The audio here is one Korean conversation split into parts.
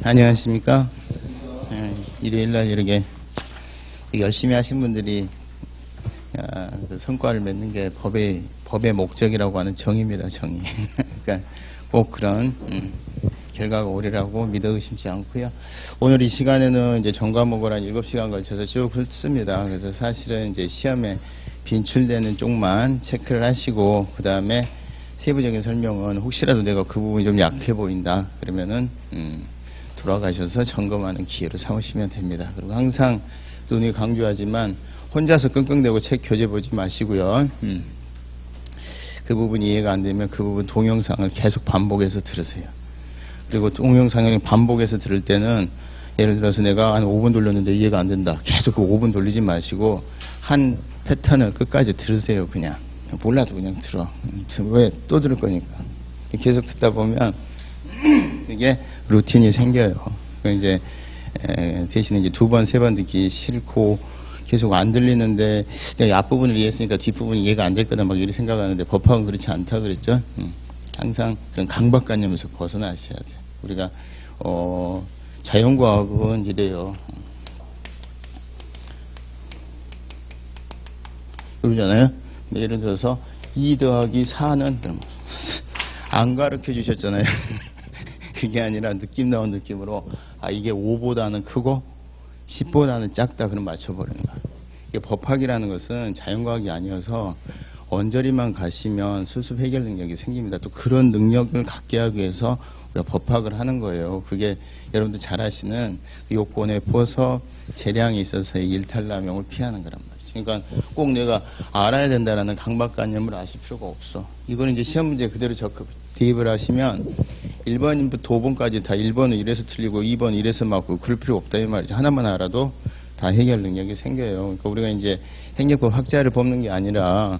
안녕하십니까. 일요일날 이렇게 열심히 하신 분들이 그 성과를 맺는 게 법의 목적이라고 하는 정의입니다. 정의. 그러니까 꼭 그런 결과가 오리라고 믿어 의심치 않고요. 오늘 이 시간에는 이제 전과목을 한 7시간 걸쳐서 쭉 훑습니다. 그래서 사실은 이제 시험에 빈출되는 쪽만 체크를 하시고, 그 다음에 세부적인 설명은 혹시라도 내가 그 부분이 좀 약해 보인다 그러면은 돌아가셔서 점검하는 기회로 삼으시면 됩니다. 그리고 항상 눈이 강조하지만 혼자서 끙끙대고 책 교재 보지 마시고요. 그 부분이 이해가 안 되면 그 부분 동영상을 계속 반복해서 들으세요. 그리고 동영상을 반복해서 들을 때는 예를 들어서 내가 한 5분 돌렸는데 이해가 안 된다. 계속 그 5분 돌리지 마시고 한 패턴을 끝까지 들으세요. 그냥 몰라도 그냥 들어. 왜? 또 들을 거니까. 계속 듣다 보면 이게 루틴이 생겨요. 이제 대신에 이제 2번, 3번 듣기 싫고 계속 안 들리는데 내가 앞부분을 이해했으니까 뒷부분이 이해가 안 될 거다 막 이렇게 생각하는데 법학은 그렇지 않다 그랬죠. 항상 그런 강박관념에서 벗어나셔야 돼. 우리가 자연과학은 이래요. 그러잖아요. 예를 들어서 2 더하기 4는 안 가르쳐 주셨잖아요. 그게 아니라 느낌 나온 느낌으로 이게 5보다는 크고 10보다는 작다 그럼 맞춰버리는 거야. 이게 법학이라는 것은 자연과학이 아니어서 언저리만 가시면 수습 해결 능력이 생깁니다. 또 그런 능력을 갖게 하기 위해서 우리가 법학을 하는 거예요. 그게 여러분들 잘 아시는 요건에 포서 재량이 있어서의 일탈남용을 피하는 거란 말이죠. 그러니까 꼭 내가 알아야 된다라는 강박관념을 아실 필요가 없어. 이거는 이제 시험 문제 그대로 대입을 하시면 1번부터 5번까지 다 1번은 이래서 틀리고 2번 이래서 맞고 그럴 필요 없다 이 말이죠. 하나만 알아도 다 해결 능력이 생겨요. 그러니까 우리가 이제 행정법 학자를 뽑는 게 아니라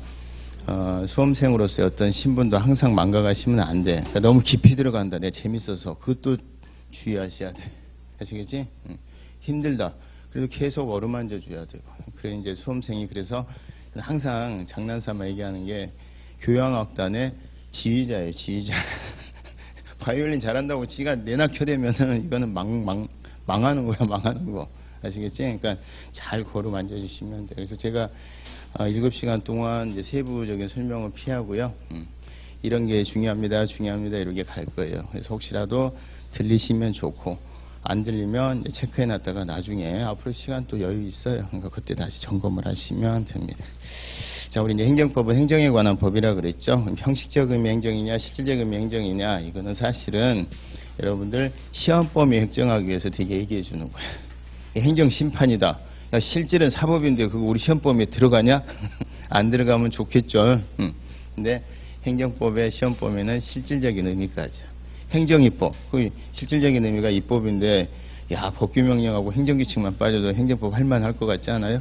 수험생으로서의 어떤 신분도 항상 망각하시면 안 돼. 그러니까 너무 깊이 들어간다. 내가 재밌어서. 그것도 주의하셔야 돼. 아시겠지? 힘들다. 그래도 계속 어루만져 줘야 되고. 그래 이제 수험생이 그래서 항상 장난삼아 얘기하는 게 교향악단의 지휘자예요. 지휘자. 바이올린 잘한다고 지가 내나켜대면은 이거는 망하는 거야. 망하는 거. 아시겠지? 그러니까 잘 거루 만져주시면 돼요. 그래서 제가 7시간 동안 이제 세부적인 설명을 피하고요. 이런 게 중요합니다. 이렇게 갈 거예요. 그래서 혹시라도 들리시면 좋고, 안 들리면 체크해 놨다가 나중에 앞으로 시간 또 여유 있어요. 그러니까 그때 다시 점검을 하시면 됩니다. 자, 우리 이제 행정법은 행정에 관한 법이라 그랬죠. 형식적 의미 행정이냐, 실질적 의미 행정이냐, 이거는 사실은 여러분들 시험 범위 획정하기 위해서 되게 얘기해 주는 거예요. 행정심판이다. 야, 실질은 사법인데 그거 우리 시험 범위에 들어가냐? 안 들어가면 좋겠죠. 근데 행정법의 시험 범위는 실질적인 의미까지. 행정입법, 그 실질적인 의미가 입법인데, 야, 법규명령하고 행정규칙만 빠져도 행정법 할만할 것 같지 않아요?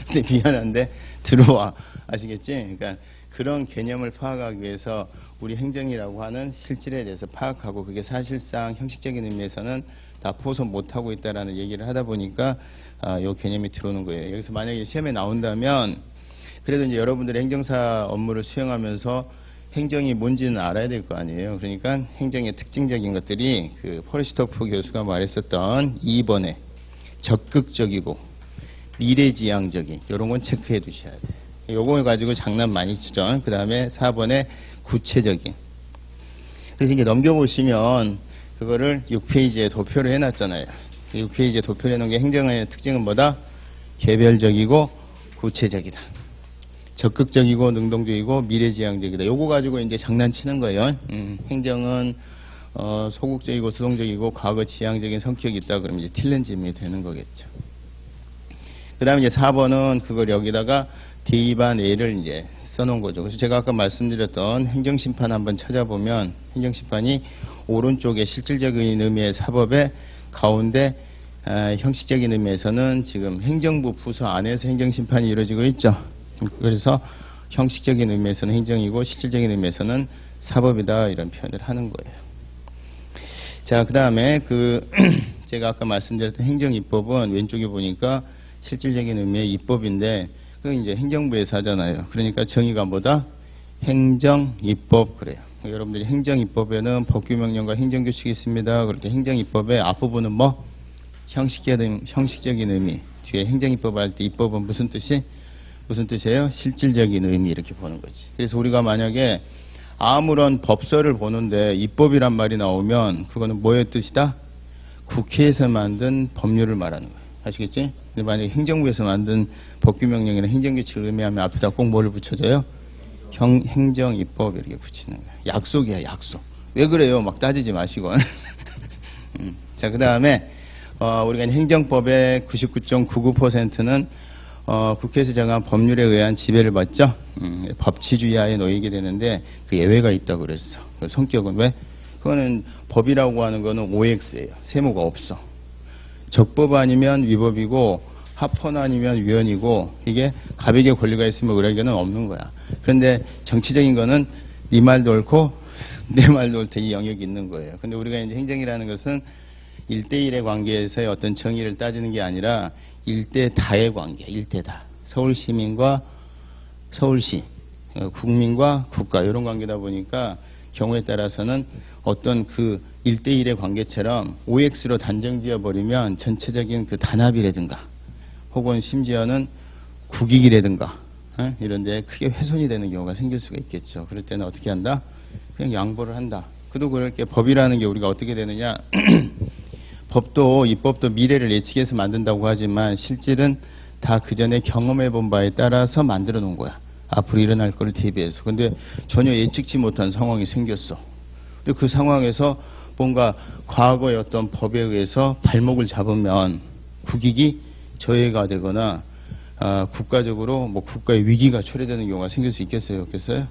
근데 미안한데 들어와. 아시겠지? 그러니까 그런 개념을 파악하기 위해서 우리 행정이라고 하는 실질에 대해서 파악하고, 그게 사실상 형식적인 의미에서는 다 포섭 못하고 있다라는 얘기를 하다 보니까 이 개념이 들어오는 거예요. 여기서 만약에 시험에 나온다면 그래도 이제 여러분들의 행정사 업무를 수행하면서 행정이 뭔지는 알아야 될 거 아니에요. 그러니까 행정의 특징적인 것들이 그 포르시토프 교수가 말했었던 2번에 적극적이고 미래지향적인 이런 건 체크해 두셔야 돼요. 요거 가지고 장난 많이 치죠. 그 다음에 4번에 구체적인. 그래서 이제 넘겨보시면 그거를 6페이지에 도표를 해놨잖아요. 6페이지에 도표를 해놓은 게 행정의 특징은 뭐다? 개별적이고 구체적이다. 적극적이고 능동적이고 미래지향적이다. 요거 가지고 이제 장난치는 거예요. 행정은 소극적이고 수동적이고 과거 지향적인 성격이 있다 그러면 이제 틀린 질문이 되는 거겠죠. 그 다음에 이제 4번은 그걸 여기다가 대입한 예를 이제 써놓은 거죠. 그래서 제가 아까 말씀드렸던 행정심판 한번 찾아보면 행정심판이 오른쪽에 실질적인 의미의 사법의 가운데 형식적인 의미에서는 지금 행정부 부서 안에서 행정심판이 이루어지고 있죠. 그래서 형식적인 의미에서는 행정이고 실질적인 의미에서는 사법이다 이런 표현을 하는 거예요. 자, 그 다음에 제가 아까 말씀드렸던 행정입법은 왼쪽에 보니까 실질적인 의미의 입법인데 그 이제 행정부에서 하잖아요. 그러니까 정의가 뭐다? 행정입법 그래요. 여러분들이 행정입법에는 법규명령과 행정규칙이 있습니다. 그렇게 행정입법의 앞부분은 뭐? 형식적인 의미. 뒤에 행정입법 할 때 입법은 무슨 뜻이? 무슨 뜻이에요? 실질적인 의미 이렇게 보는 거지. 그래서 우리가 만약에 아무런 법서를 보는데 입법이란 말이 나오면 그거는 뭐의 뜻이다? 국회에서 만든 법률을 말하는 거예요. 아시겠지? 근데 만약에 행정부에서 만든 법규명령이나 행정규칙을 의미하면 앞에다 꼭 뭐를 붙여줘요? 행정입법 이렇게 붙이는 거예요. 약속이야, 약속. 왜 그래요? 막 따지지 마시고. 자, 그 다음에 우리가 행정법의 99.99%는 국회에서 정한 법률에 의한 지배를 받죠. 법치주의하에 놓이게 되는데 그 예외가 있다고 그랬어. 그 성격은 왜? 그거는 법이라고 하는 거는 OX예요. 세모가 없어. 적법 아니면 위법이고 합헌 아니면 위헌이고 이게 갑에게 권리가 있으면 을에게는 없는 거야. 그런데 정치적인 거는 네 말도 옳고 내 말도 옳다 이 영역이 있는 거예요. 근데 우리가 이제 행정이라는 것은 1대1의 관계에서의 어떤 정의를 따지는 게 아니라 1대 다의 관계, 1대 다. 서울 시민과 서울시, 국민과 국가 이런 관계다 보니까 경우에 따라서는 어떤 그 1대1의 관계처럼 OX로 단정 지어버리면 전체적인 그 단합이라든가 혹은 심지어는 국익이라든가 이런 데 크게 훼손이 되는 경우가 생길 수가 있겠죠. 그럴 때는 어떻게 한다? 그냥 양보를 한다. 그도 그럴 게 법이라는 게 우리가 어떻게 되느냐 법도 입법도 미래를 예측해서 만든다고 하지만 실질은 다 그 전에 경험해 본 바에 따라서 만들어 놓은 거야. 앞으로 일어날 거를 대비해서. 근데 전혀 예측치 못한 상황이 생겼어. 근데 그 상황에서 뭔가 과거의 어떤 법에 의해서 발목을 잡으면 국익이 저해가 되거나 국가적으로 뭐 국가의 위기가 초래되는 경우가 생길 수 있겠어요? 없겠어요?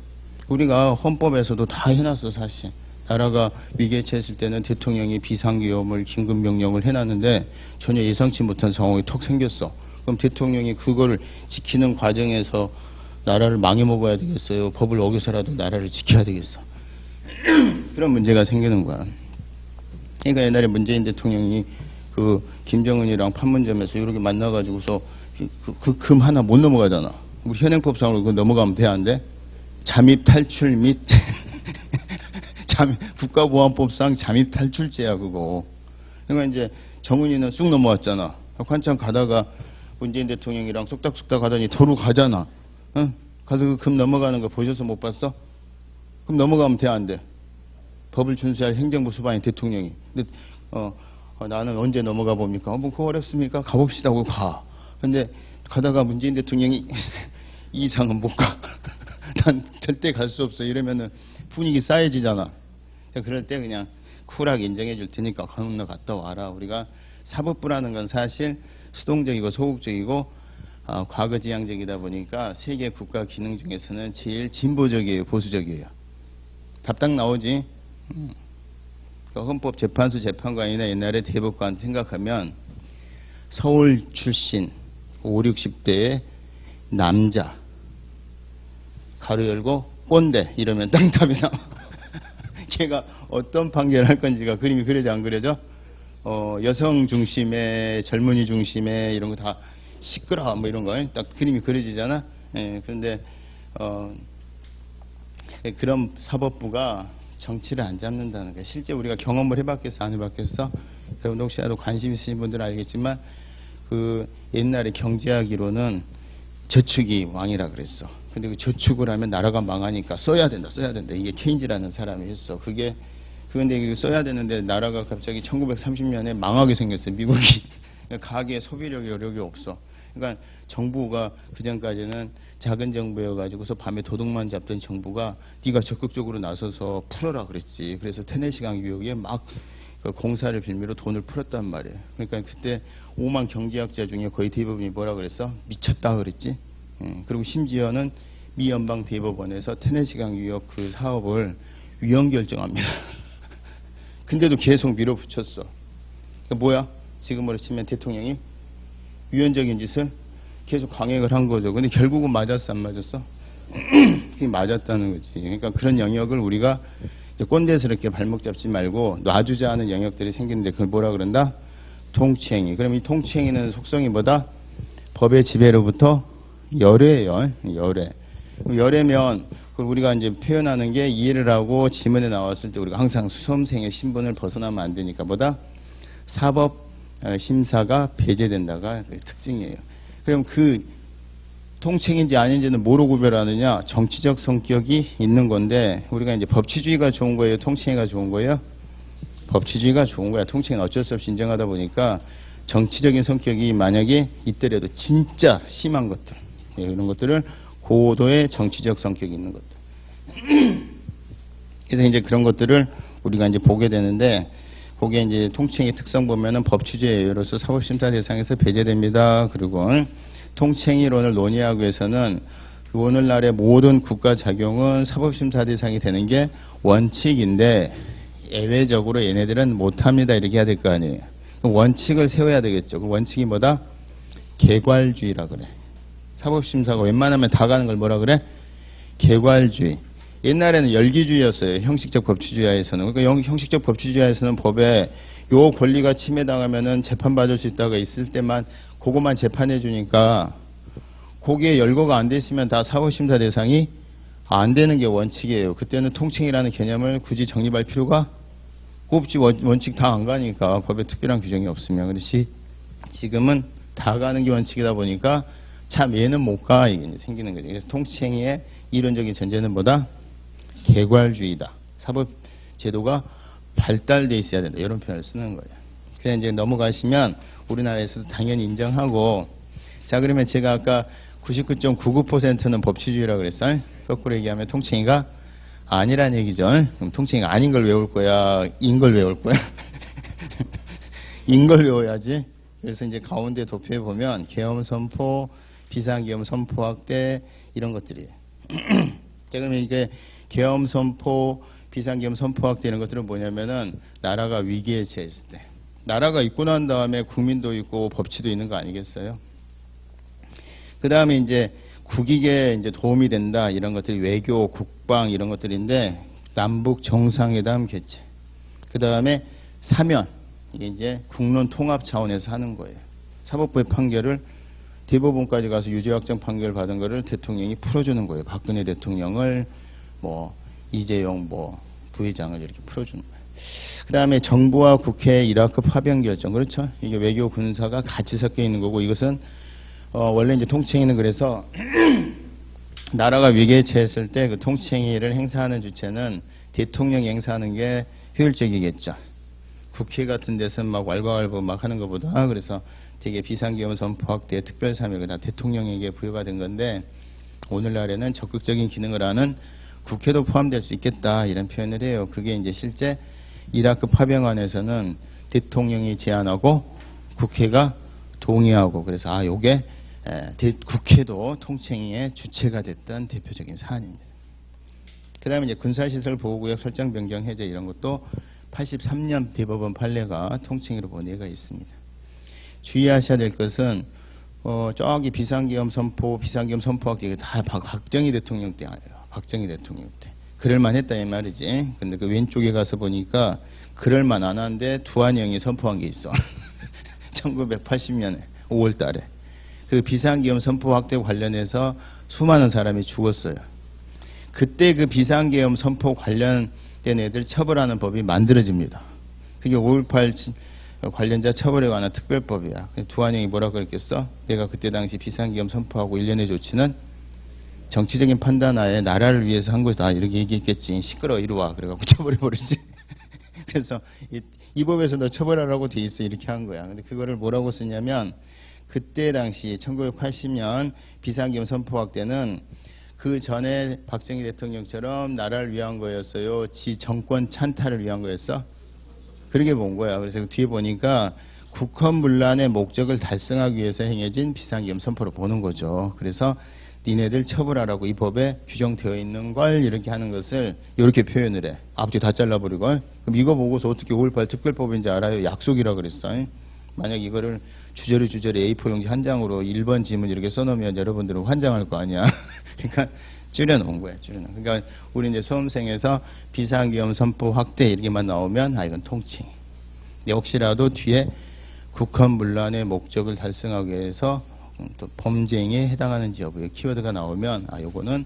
우리가 헌법에서도 다 해놨어 사실. 나라가 위기에 처했을 때는 대통령이 비상계엄을 긴급명령을 해놨는데 전혀 예상치 못한 상황이 턱 생겼어. 그럼 대통령이 그거를 지키는 과정에서 나라를 망해먹어야 되겠어요? 법을 어겨서라도 나라를 지켜야 되겠어? 그런 문제가 생기는 거야. 그러니까 옛날에 문재인 대통령이 그 김정은이랑 판문점에서 이렇게 만나가지고서 그 금 하나 못 넘어가잖아. 우리 현행법상으로 그거 넘어가면 돼, 안 돼? 잠입 탈출 및 국가보안법상 잠입 탈출죄야 그거. 그러니까 이제 정은이는 쑥 넘어왔잖아. 한참 가다가 문재인 대통령이랑 쏙닥쏙닥 하더니 도로 가잖아. 응? 가서 그 금 넘어가는 거 보셔서 못 봤어? 그럼 넘어가면 돼, 안 돼? 법을 준수할 행정부 수반인 대통령이. 근데 나는 언제 넘어가 봅니까? 뭐 그거 어렵습니까? 가봅시다 하고 가. 근데 가다가 문재인 대통령이 이 이상은 못 가. 난 절대 갈 수 없어. 이러면은 분위기 싸해지잖아. 그럴 때 그냥 쿨하게 인정해 줄 테니까 건너 갔다 와라. 우리가 사법부라는 건 사실 수동적이고 소극적이고 과거지향적이다 보니까 세계 국가 기능 중에서는 제일 진보적이에요, 보수적이에요. 답답 나오지. 헌법재판소 재판관이나 옛날에 대법관 생각하면 서울 출신 5, 60대의 남자 가로 열고 꼰대 이러면 딱 답이 나와. 걔가 어떤 판결을 할 건지가 그림이 그려져 안 그려져? 여성 중심의 젊은이 중심의 이런 거 다 시끄러 뭐 이런 거 딱 그림이 그려지잖아. 예, 그런데 그런 사법부가 정치를 안 잡는다는 거야. 실제 우리가 경험을 해봤겠어 안 해봤겠어? 여러분 혹시라도 관심 있으신 분들은 알겠지만 그 옛날에 경제하기로는 저축이 왕이라 그랬어. 근데 그 저축을 하면 나라가 망하니까 써야 된다. 이게 케인즈라는 사람이 했어. 그런데 써야 되는데 나라가 갑자기 1930년에 망하게 생겼어요. 미국이. 가계에 소비력이 여력이 없어. 그러니까 정부가 그전까지는 작은 정부여가지고서 밤에 도둑만 잡던 정부가 네가 적극적으로 나서서 풀어라 그랬지. 그래서 테네시강 유역에 막 그 공사를 빌미로 돈을 풀었단 말이에요. 그러니까 그때 오만 경제학자 중에 거의 대부분이 뭐라 그랬어? 미쳤다 그랬지. 그리고 심지어는 미 연방 대법원에서 테네시강 유역 그 사업을 위헌 결정합니다. 근데도 계속 밀어붙였어. 그러니까 뭐야? 지금으로 치면 대통령이 위헌적인 짓을 계속 강행을 한 거죠. 근데 결국은 맞았어, 안 맞았어? 그게 맞았다는 거지. 그러니까 그런 영역을 우리가 꼰대스럽게 발목 잡지 말고 놔주자 하는 영역들이 생기는데 그걸 뭐라 그런다? 통치행위. 그럼 이 통치행위는 속성이 뭐다? 법의 지배로부터 열애예요. 열애. 열애면 그걸 우리가 이제 표현하는 게 이해를 하고 지문에 나왔을 때 우리가 항상 수험생의 신분을 벗어나면 안 되니까 뭐다? 사법 심사가 배제된다가 그 특징이에요. 그럼 그 통칭인지 아닌지는 뭐로 구별하느냐? 정치적 성격이 있는 건데 우리가 이제 법치주의가 좋은 거예요? 통칭이가 좋은 거예요? 법치주의가 좋은 거야. 통칭은 어쩔 수 없이 인정하다 보니까 정치적인 성격이 만약에 있더라도 진짜 심한 것들 이런 것들을 고도의 정치적 성격이 있는 것들. 그래서 이제 그런 것들을 우리가 이제 보게 되는데 거기에 이제 통칭의 특성 보면은 법치주의로서 사법심사 대상에서 배제됩니다. 그리고 통칭이론을 논의하기 위해서는 오늘날의 모든 국가 작용은 사법심사 대상이 되는 게 원칙인데 예외적으로 얘네들은 못합니다. 이렇게 해야 될 거 아니에요. 원칙을 세워야 되겠죠. 그 원칙이 뭐다? 개괄주의라 그래. 사법심사가 웬만하면 다 가는 걸 뭐라 그래? 개괄주의. 옛날에는 열기주의였어요. 형식적 법치주의하에서는. 그러니까 형식적 법치주의하에서는 법에 요 권리가 침해당하면은 재판받을 수 있다가 있을 때만 그것만 재판해 주니까 거기에 열거가 안 돼 있으면 다 사법심사 대상이 안 되는 게 원칙이에요. 그때는 통칭이라는 개념을 굳이 정립할 필요가 없지. 원칙 다 안 가니까 법에 특별한 규정이 없으면. 근데 지금은 다 가는 게 원칙이다 보니까 참 얘는 못 가 이게 생기는 거죠. 그래서 통칭의 이론적인 전제는 뭐다? 개괄주의다. 사법 제도가 발달돼 있어야 된다. 이런 표현을 쓰는 거예요. 그래서 이제 넘어가시면 우리나라에서도 당연히 인정하고 자 그러면 제가 아까 99.99%는 법치주의라고 그랬어요. 거꾸로 얘기하면 통칭이가 아니란 얘기죠. 그럼 통칭이 아닌 걸 외울 거야? 인 걸 외울 거야? 인 걸 외워야지. 그래서 이제 가운데 도표에 보면 계엄 선포, 비상계엄 선포 확대 이런 것들이에요. 자 그러면 이게 계엄 선포, 비상계엄 선포 확대 이런 것들은 뭐냐면은 나라가 위기에 처했을 때 나라가 있고 난 다음에 국민도 있고 법치도 있는 거 아니겠어요? 그 다음에 이제 국익에 이제 도움이 된다 이런 것들이 외교, 국방 이런 것들인데 남북 정상회담 개최. 그 다음에 사면 이게 이제 국론 통합 차원에서 하는 거예요. 사법부의 판결을 대법원까지 가서 유죄 확정 판결 받은 거를 대통령이 풀어주는 거예요. 박근혜 대통령을 뭐 이재용 뭐 부회장을 이렇게 풀어주는 거예요. 그 다음에 정부와 국회 이라크 파병 결정 그렇죠? 이게 외교 군사가 같이 섞여 있는 거고 이것은 원래 이제 통칭위는 그래서 나라가 위기에 처했을 때 그 통칭위를 행사하는 주체는 대통령이 행사하는 게 효율적이겠죠. 국회 같은 데서는 막 왈가왈부 막 하는 것보다 그래서 되게 비상계엄 선포 확대 특별사명이 다 대통령에게 부여가 된 건데 오늘날에는 적극적인 기능을 하는 국회도 포함될 수 있겠다 이런 표현을 해요. 그게 이제 실제 이라크 파병안에서는 대통령이 제안하고 국회가 동의하고 그래서 요게 국회도 통칭위의 주체가 됐던 대표적인 사안입니다. 그 다음에 이제 군사시설 보호구역 설정 변경 해제 이런 것도 83년 대법원 판례가 통칭위로 본 예가 있습니다. 주의하셔야 될 것은 저기 비상계엄 선포 확대 다 박정희 대통령 때 아니에요. 박정희 대통령 때. 그럴만 했다 이 말이지. 근데 그 왼쪽에 가서 보니까 그럴만 안 한데 두한영이 선포한 게 있어. 1980년에 5월 달에. 그 비상계엄 선포 확대 관련해서 수많은 사람이 죽었어요. 그때 그 비상계엄 선포 관련된 애들 처벌하는 법이 만들어집니다. 그게 5.18 관련자 처벌에 관한 특별법이야. 두한영이 뭐라고 그랬겠어? 내가 그때 당시 비상계엄 선포하고 일련의 조치는 정치적인 판단하에 나라를 위해서 한 것이다. 이렇게 얘기했겠지. 시끄러워 이리 와. 그래갖고 처벌해버리지. 그래서 이 법에서 너 처벌하라고 돼 있어. 이렇게 한 거야. 근데 그거를 뭐라고 쓰냐면 그때 당시 1980년 비상계엄 선포 확대는 그 전에 박정희 대통령처럼 나라를 위한 거였어요. 지 정권 찬탈을 위한 거였어. 그렇게 본 거야. 그래서 뒤에 보니까 국헌문란의 목적을 달성하기 위해서 행해진 비상계엄 선포로 보는 거죠. 그래서 니네들 처벌하라고 이 법에 규정되어 있는 걸 이렇게 하는 것을 이렇게 표현을 해. 앞뒤 다 잘라버리고. 그럼 이거 보고서 어떻게 5.18 특별법인지 알아요? 약속이라 그랬어. 만약 이거를 주저리 A4 용지 한 장으로 1번 지문 이렇게 써놓으면 여러분들은 환장할 거 아니야. 그러니까 줄여놓은 거야. 줄여놓은. 그러니까 우리 이제 수험생에서 비상계엄 선포 확대 이렇게만 나오면 이건 통칭. 혹시라도 뒤에 국헌문란의 목적을 달성하기 위해서 또 범죄행위에 해당하는지 여부의 키워드가 나오면 요거는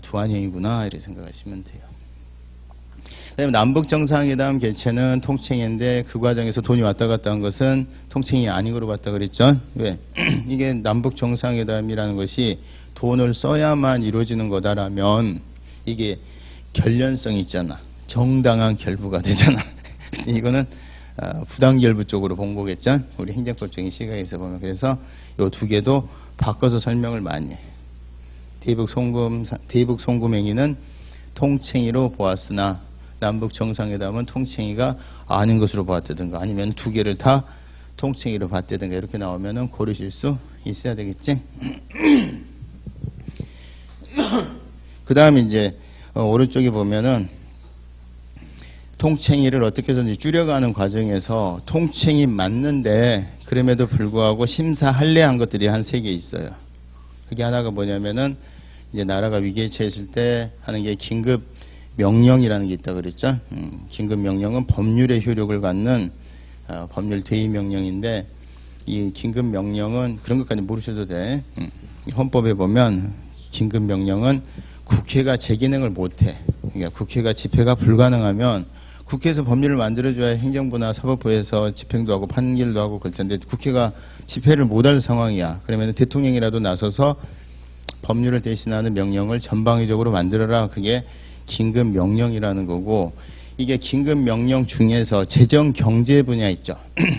두한형이구나 이렇게 생각하시면 돼요. 그다음에 남북 정상회담 개최는 통칭인데 그 과정에서 돈이 왔다 갔다 한 것은 통칭이 아닌 거로 봤다 그랬죠. 왜? 이게 남북 정상회담이라는 것이 돈을 써야만 이루어지는 거다라면 이게 결련성이 있잖아. 정당한 결부가 되잖아. 이거는 부당결부 쪽으로 본 거겠죠. 우리 행정법적인 시각에서 보면. 그래서 요 두 개도 바꿔서 설명을 많이 해. 대북 송금 행위는 통칭이로 보았으나 남북 정상회담은 통칭이가 아닌 것으로 봤다든가 아니면 두 개를 다 통칭이로 봤다든가 이렇게 나오면은 고르실 수 있어야 되겠지. 그 다음에 이제 오른쪽에 보면은 통칭이를 어떻게 해서든지 줄여가는 과정에서 통칭이 맞는데 그럼에도 불구하고 심사 할례한 것들이 한 3개 있어요. 그게 하나가 뭐냐면은 이제 나라가 위기에 처했을 때 하는 게 긴급 명령이라는 게 있다 그랬죠. 긴급 명령은 법률의 효력을 갖는 법률 대의 명령인데 이 긴급 명령은 그런 것까지 모르셔도 돼. 헌법에 보면 긴급 명령은 국회가 제 기능을 못해. 그러니까 국회가 집회가 불가능하면 국회에서 법률을 만들어줘야 행정부나 사법부에서 집행도 하고 판결도 하고 그럴 텐데 국회가 집회를 못할 상황이야. 그러면 대통령이라도 나서서 법률을 대신하는 명령을 전방위적으로 만들어라. 그게 긴급 명령이라는 거고 이게 긴급 명령 중에서 재정 경제 분야 있죠.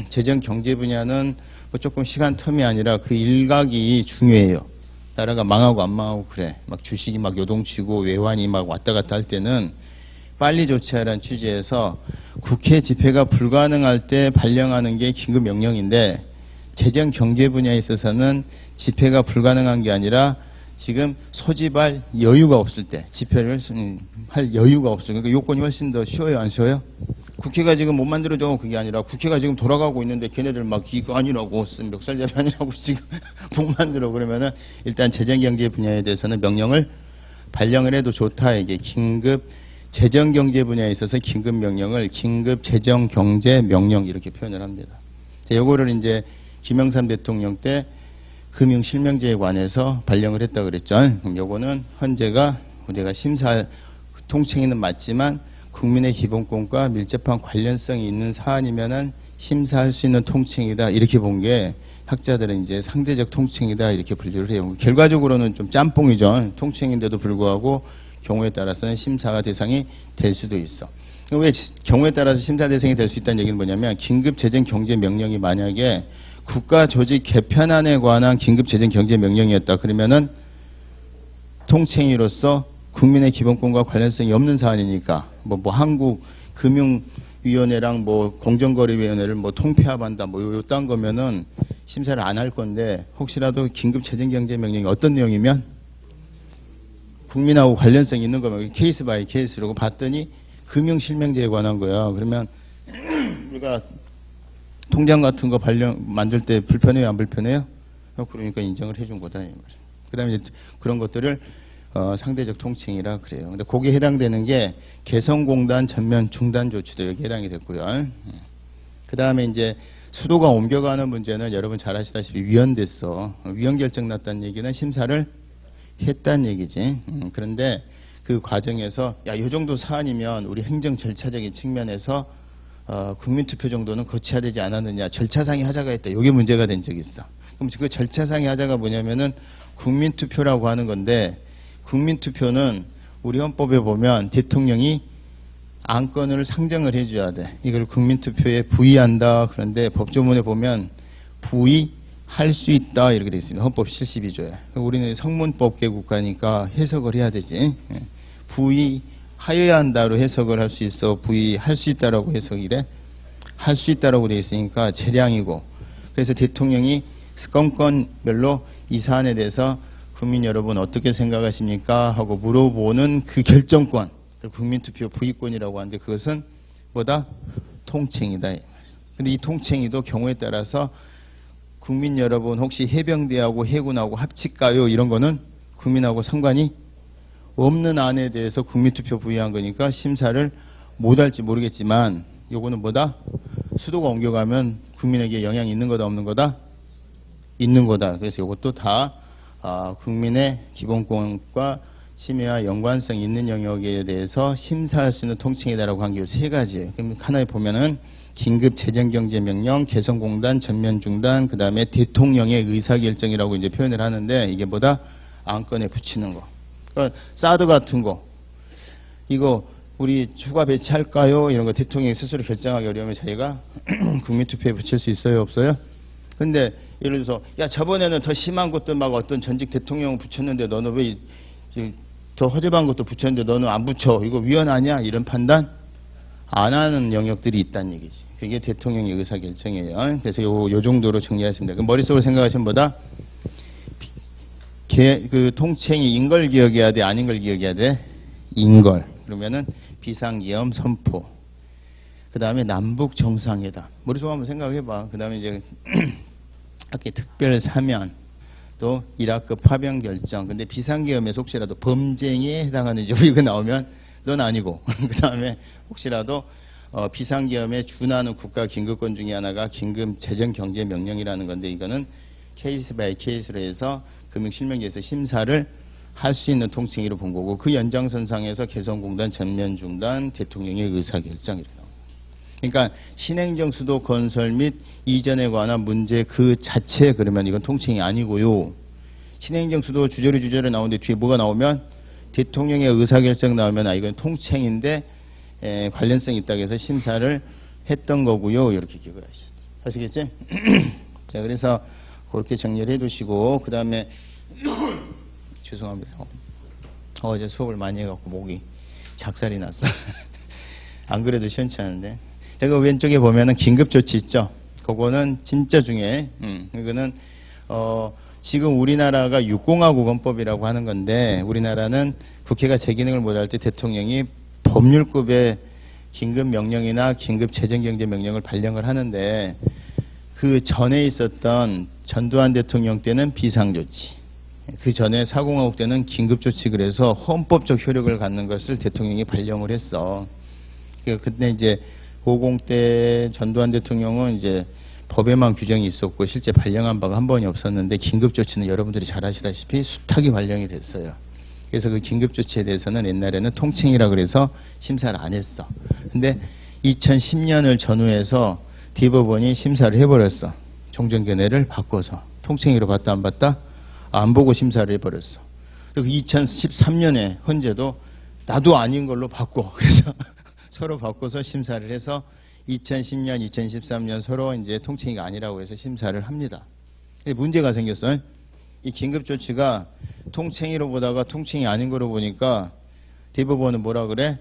재정 경제 분야는 뭐 조금 시간 텀이 아니라 그 일각이 중요해요. 나라가 망하고 안 망하고 그래. 막 주식이 막 요동치고 외환이 막 왔다 갔다 할 때는 빨리 조치하라는 취지에서 국회 집회가 불가능할 때 발령하는 게 긴급 명령인데 재정 경제 분야에 있어서는 집회가 불가능한 게 아니라 지금 소집할 여유가 없을 때 집회를 할 여유가 없어요. 그러니까 요건이 훨씬 더 쉬워요, 안 쉬워요? 국회가 지금 못 만들어줘 그게 아니라 국회가 지금 돌아가고 있는데 걔네들 막 이거 아니라고 멱살잡이 아니라고 지금 못 만들어 그러면은 일단 재정경제 분야에 대해서는 명령을 발령을 해도 좋다. 이게 긴급 재정경제 분야에 있어서 긴급 명령을 긴급 재정경제 명령 이렇게 표현을 합니다. 요거를 이제 김영삼 대통령 때 금융실명제에 관해서 발령을 했다 그랬죠. 그럼 요거는 헌재가 우리가 심사 통칭에는 맞지만 국민의 기본권과 밀접한 관련성이 있는 사안이면은 심사할 수 있는 통칭이다 이렇게 본 게 학자들은 이제 상대적 통칭이다 이렇게 분류를 해요. 결과적으로는 좀 짬뽕이죠. 통칭인데도 불구하고 경우에 따라서는 심사가 대상이 될 수도 있어. 왜 경우에 따라서 심사 대상이 될 수 있다는 얘기는 뭐냐면 긴급 재정 경제 명령이 만약에 국가 조직 개편안에 관한 긴급 재정 경제 명령이었다. 그러면은 통칭이로서 국민의 기본권과 관련성이 없는 사안이니까 뭐 한국 금융위원회랑 뭐 공정거래위원회를 뭐 통폐합한다 뭐 요딴 거면은 심사를 안 할 건데 혹시라도 긴급 재정 경제 명령이 어떤 내용이면 국민하고 관련성이 있는 거면 케이스 바이 케이스라고 봤더니 금융실명제에 관한 거야. 그러면 우리가 통장 같은 거 만들 때 불편해요, 안 불편해요? 그러니까 인정을 해준 거다. 그 다음에 그런 것들을 상대적 통칭이라 그래요. 근데 거기에 해당되는 게 개성공단 전면 중단 조치도 여기 해당이 됐고요. 그 다음에 이제 수도가 옮겨가는 문제는 여러분 잘 아시다시피 위헌됐어. 위헌 결정 났다는 얘기는 심사를 했다는 얘기지. 그런데 그 과정에서 이 정도 사안이면 우리 행정 절차적인 측면에서 국민투표 정도는 거쳐야 되지 않았느냐. 절차상의 하자가 있다. 이게 문제가 된 적이 있어. 그럼 그 절차상의 하자가 뭐냐면은 국민투표라고 하는 건데 국민투표는 우리 헌법에 보면 대통령이 안건을 상정을 해줘야 돼. 이걸 국민투표에 부의한다. 그런데 법조문에 보면 부의할 수 있다. 이렇게 되어 있습니다. 헌법 72조에. 우리는 성문법계 국가니까 해석을 해야 되지. 부의하여야 한다로 해석을 할 수 있어. 부의할 수 있다라고 해석이 돼. 할 수 있다라고 되어 있으니까 재량이고. 그래서 대통령이 건건별로 이 사안에 대해서 국민 여러분 어떻게 생각하십니까? 하고 물어보는 그 결정권, 국민투표 부의권이라고 하는데 그것은 뭐다? 통칭이다. 근데 이 통칭이도 경우에 따라서 국민 여러분 혹시 해병대하고 해군하고 합칠까요? 이런 거는 국민하고 상관이 없는 안에 대해서 국민투표 부의한 거니까 심사를 못할지 모르겠지만 요거는 뭐다? 수도가 옮겨가면 국민에게 영향이 있는 거다 없는 거다? 있는 거다. 그래서 이것도 다 국민의 기본권과 침해와 연관성 있는 영역에 대해서 심사할 수 있는 통칭이다라고 한 게 세 가지예요. 그럼 하나에 보면은 긴급 재정경제명령, 개성공단 전면 중단, 그 다음에 대통령의 의사결정이라고 이제 표현을 하는데 이게 뭐다? 안건에 붙이는 거. 그러니까 사드 같은 거. 이거 우리 추가 배치할까요? 이런 거 대통령이 스스로 결정하기 어려우면 저희가 국민투표에 붙일 수 있어요? 없어요? 근데 예를 들어서 야 저번에는 더 심한 것도 막 어떤 전직 대통령 붙였는데 너는 왜 더 허접한 것도 붙였는데 너는 안 붙여? 이거 위헌 아니야? 이런 판단 안 하는 영역들이 있다는 얘기지. 그게 대통령의 의사결정이에요. 그래서 요 정도로 정리하시면 돼요. 머릿속으로 생각하시면 뭐다? 그 통칭이 인걸 기억해야 돼? 아닌 걸 기억해야 돼? 인걸. 그러면은 비상계엄 선포. 그 다음에 남북 정상회담. 머릿속으로 한번 생각해봐. 그 다음에 이제 학기 특별 사면. 또 이라크 파병 결정. 근데 비상계엄에서 혹시라도 범죄에 해당하는 이거 나오면 넌 아니고. 그 다음에 혹시라도 비상계엄에 준하는 국가 긴급권 중에 하나가 긴급 재정경제명령이라는 건데 이거는 케이스 바이 케이스로 해서 금융실명제에서 심사를 할 수 있는 통칭으로 본 거고 그 연장선상에서 개성공단 전면 중단, 대통령의 의사결정 이렇게 나옵니다. 그러니까 신행정 수도 건설 및 이전에 관한 문제 그 자체 그러면 이건 통칭이 아니고요. 신행정 수도 주저리 나오는데 뒤에 뭐가 나오면 대통령의 의사결정 나오면 이건 통칭인데 관련성이 있다고 해서 심사를 했던 거고요. 이렇게 기억을 하시겠지? 자, 그래서 그렇게 정리를 해두시고 그 다음에 죄송합니다. 어제 수업을 많이 해갖고 목이 작살이 났어. 안 그래도 시원치 않은데. 제가 왼쪽에 보면은 긴급조치 있죠. 그거는 진짜 중요해. 이거는 지금 우리나라가 육공화국헌법이라고 하는 건데 우리나라는 국회가 제 기능을 못할 때 대통령이 법률급의 긴급명령이나 긴급재정경제명령을 발령을 하는데 그 전에 있었던 전두환 대통령 때는 비상조치. 그 전에 사공화국 때는 긴급조치 그래서 헌법적 효력을 갖는 것을 대통령이 발령을 했어. 그때 이제 50 때 전두환 대통령은 이제 법에만 규정이 있었고 실제 발령한 바가 한 번이 없었는데 긴급조치는 여러분들이 잘 아시다시피 숱하게 발령이 됐어요. 그래서 그 긴급조치에 대해서는 옛날에는 통칭이라 그래서 심사를 안 했어. 근데 2010년을 전후해서 대법원이 심사를 해버렸어. 종전견해를 바꿔서. 통칭으로 봤다 안 봤다? 안 보고 심사를 해버렸어. 그리고 2013년에 헌재도 나도 아닌 걸로 바꿔. 그래서 서로 바꿔서 심사를 해서 2010년, 2013년 서로 이제 통칭이가 아니라고 해서 심사를 합니다. 근데 문제가 생겼어요. 이 긴급조치가 통칭이로 보다가 통칭이 아닌 거로 보니까 대법원은 뭐라 그래?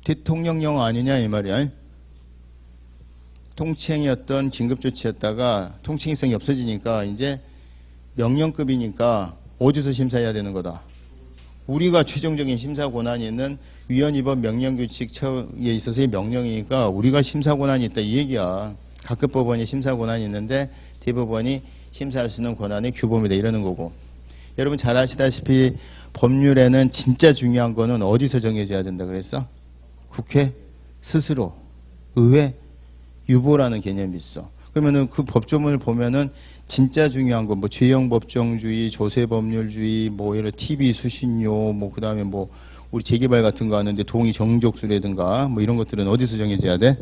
대통령령 아니냐 이 말이야. 통칭이었던 긴급조치였다가 통칭성이 없어지니까 이제 명령급이니까 어디서 심사해야 되는 거다. 우리가 최종적인 심사 권한이 있는 위헌위법 명령규칙처에 있어서의 명령이니까 우리가 심사 권한이 있다 이 얘기야. 각급 법원이 심사 권한이 있는데 대법원이 심사할 수 있는 권한의 규범이다 이러는 거고. 여러분 잘 아시다시피 법률에는 진짜 중요한 거는 어디서 정해져야 된다 그랬어? 국회 스스로. 의회 유보라는 개념이 있어. 그러면은 그 법조문을 보면은 진짜 중요한 거, 뭐 죄형 법정주의, 조세 법률주의, 뭐 예를 TV 수신료, 뭐 그다음에 뭐 우리 재개발 같은 거 하는데 동의 정족수라든가 뭐 이런 것들은 어디서 정해져야 돼?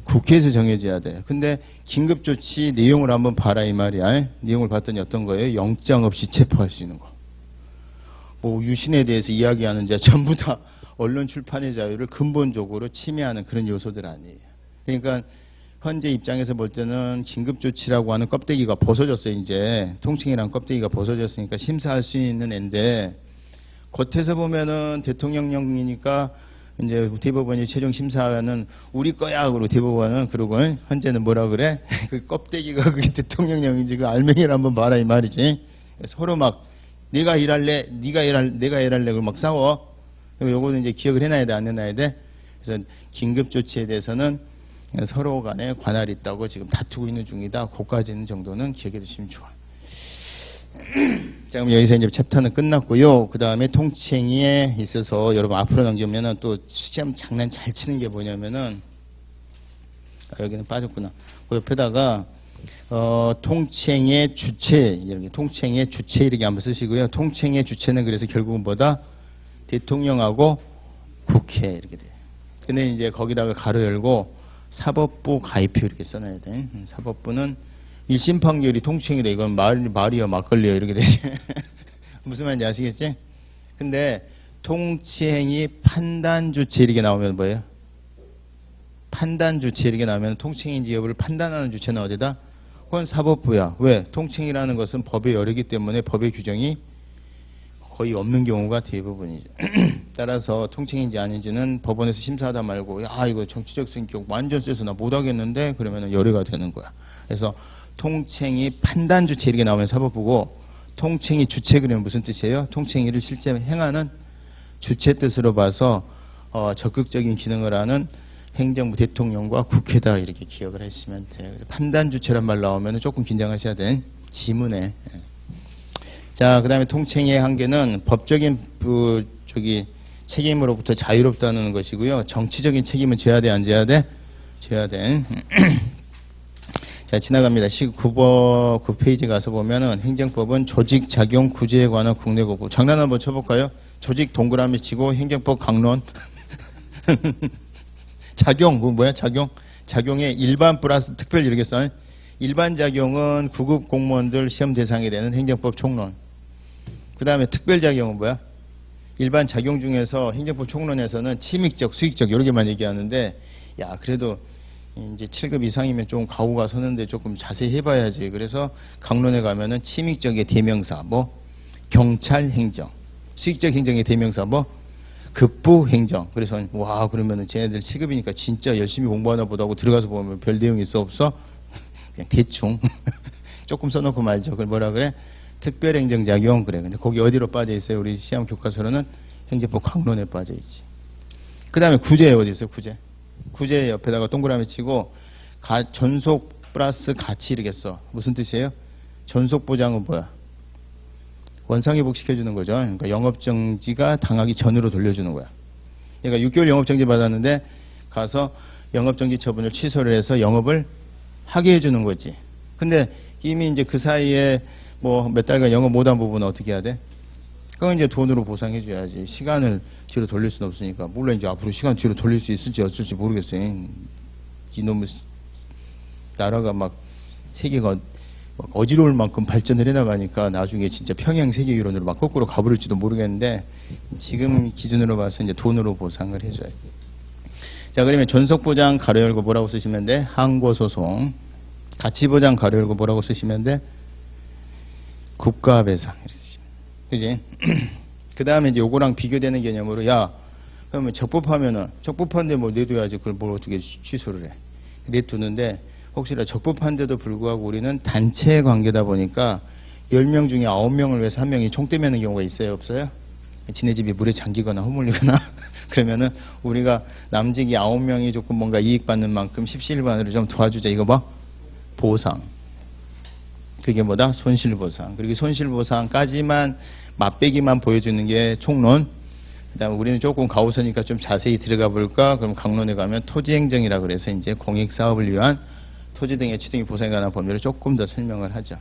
국회에서 정해져야 돼. 근데 긴급조치 내용을 한번 봐라 이 말이야. 내용을 봤더니 어떤 거예요? 영장 없이 체포할 수 있는 거. 뭐 유신에 대해서 이야기하는 자 전부 다 언론 출판의 자유를 근본적으로 침해하는 그런 요소들 아니에요. 그러니까 현재 입장에서 볼 때는 긴급조치라고 하는 껍데기가 벗어졌어요. 이제 통칭이란 껍데기가 벗어졌으니까 심사할 수 있는 앤데 겉에서 보면은 대통령령이니까 이제 대법원이 최종 심사하는 우리 거야 그러고 대법원은 그러고 현재는 뭐라 그래? 그 껍데기가 그게 대통령령인지 그 알맹이를 한번 봐라 이 말이지. 서로 막 내가 일할래, 내가 일할래 그러고 막 싸워. 요거는 이제 기억을 해놔야 돼, 안 해놔야 돼. 그래서 긴급조치에 대해서는 서로 간에 관할이 있다고 지금 다투고 있는 중이다. 그까지는 정도는 기억해 두시면 좋아. 자, 그럼 여기서 이제 챕터는 끝났고요. 그 다음에 통칭에 있어서 여러분 앞으로 넘기면은 또 시험 장난 잘 치는 게 뭐냐면은 여기는 빠졌구나. 그 옆에다가 통칭의 주체 이렇게 통칭의 주체 이렇게 한번 쓰시고요. 통칭의 주체는 그래서 결국은 뭐다? 대통령하고 국회 이렇게 돼요. 근데 이제 거기다가 가로 열고 사법부 가입표 이렇게 써놔야 돼. 사법부는 1심 판결이 통칭이래. 이건 말이야 막걸리야 이렇게 되지. 무슨 말인지 아시겠지? 근데 통치행위 판단 주체 이렇게 나오면 뭐예요? 판단 주체 이렇게 나오면 통치행위인지 여부를 판단하는 주체는 어디다? 그건 사법부야. 왜? 통칭이라는 것은 법의 여력이기 때문에 법의 규정이 거의 없는 경우가 대부분이죠. 따라서 통칭인지 아닌지는 법원에서 심사하다 말고 야 이거 정치적 성격 완전 세서 나 못하겠는데 그러면 열애가 되는 거야. 그래서 통칭이 판단 주체 이렇게 나오면 사법부고 통칭이 주체 그러면 무슨 뜻이에요? 통칭이를 실제 행하는 주체 뜻으로 봐서 적극적인 기능을 하는 행정부 대통령과 국회다 이렇게 기억을 하시면 돼요. 그래서 판단 주체란 말 나오면 조금 긴장하셔야 돼. 지문에. 자, 그 다음에 통칭의 한계는 법적인 책임으로부터 자유롭다는 것이고요. 정치적인 책임은 져야 돼, 안 져야 돼? 져야 돼. 자, 지나갑니다. 9페이지 가서 보면은 행정법은 조직 작용 구제에 관한 국내 법규. 장난 한번 쳐볼까요? 조직 동그라미 치고 행정법 강론. 작용, 뭐야, 작용? 작용에 일반 플러스 특별 이렇게 써. 일반 작용은 구급 공무원들 시험 대상이 되는 행정법 총론. 그 다음에 특별 작용은 뭐야? 일반 작용 중에서 행정법 총론에서는 침익적, 수익적 여러 개만 얘기하는데 야 그래도 이제 7급 이상이면 좀 가오가 서는데 조금 자세히 해봐야지. 그래서 강론에 가면은 침익적의 대명사 뭐 경찰 행정, 수익적 행정의 대명사 뭐 급부 행정. 그래서 와 그러면은 쟤네들 7급이니까 진짜 열심히 공부하나 보다고 들어가서 보면 별 내용 있어 없어? 그냥 대충 조금 써놓고 말죠. 그걸 뭐라 그래? 특별행정작용 그래. 근데 거기 어디로 빠져 있어요? 우리 시험 교과서로는 행정법 강론에 빠져 있지. 그 다음에 구제 어디 있어요? 구제. 구제 옆에다가 동그라미 치고 전속 플러스 가치 이러겠어. 무슨 뜻이에요? 전속 보장은 뭐야? 원상회복 시켜주는 거죠. 그러니까 영업정지가 당하기 전으로 돌려주는 거야. 그러니까 6개월 영업정지 받았는데 가서 영업정지 처분을 취소를 해서 영업을 하게 해주는 거지. 근데 이미 이제 그 사이에 뭐 몇 달간 영업 못한 부분은 어떻게 해야 돼? 그건 이제 돈으로 보상해 줘야지. 시간을 뒤로 돌릴 수는 없으니까. 물론 이제 앞으로 시간 뒤로 돌릴 수 있을지 어쩔지 모르겠어요. 이놈의 나라가 막 세계가 막 어지러울 만큼 발전을 해나가니까 나중에 진짜 평양 세계유론으로 막 거꾸로 가버릴지도 모르겠는데 지금 기준으로 봐서 이제 돈으로 보상을 해줘야지. 자, 그러면 전속보장 가로 열고 뭐라고 쓰시면 돼? 항고소송. 가치보장 가로 열고 뭐라고 쓰시면 돼? 국가배상. 그지? 그 다음에 이제 요거랑 비교되는 개념으로, 야, 그러면 적법하면은, 적법한데 뭐 내둬야지 그걸 뭘 어떻게 취소를 해. 내두는데, 혹시나 적법한데도 불구하고 우리는 단체 관계다 보니까 10명 중에 9명을 위해서 1명이 총 떼매는 경우가 있어요? 없어요? 지네 집이 물에 잠기거나 허물리거나 그러면은 우리가 남직이 9명이 조금 뭔가 이익 받는 만큼 십시일반으로 좀 도와주자. 이거 봐. 보상. 그게 뭐다? 손실보상. 그리고 손실보상까지만 맛배기만 보여주는 게 총론. 그 다음에 우리는 조금 가오서니까 좀 자세히 들어가 볼까? 그럼 강론에 가면 토지행정이라 그래서 이제 공익사업을 위한 토지 등의 취등이 보상에 관한 법률을 조금 더 설명을 하죠.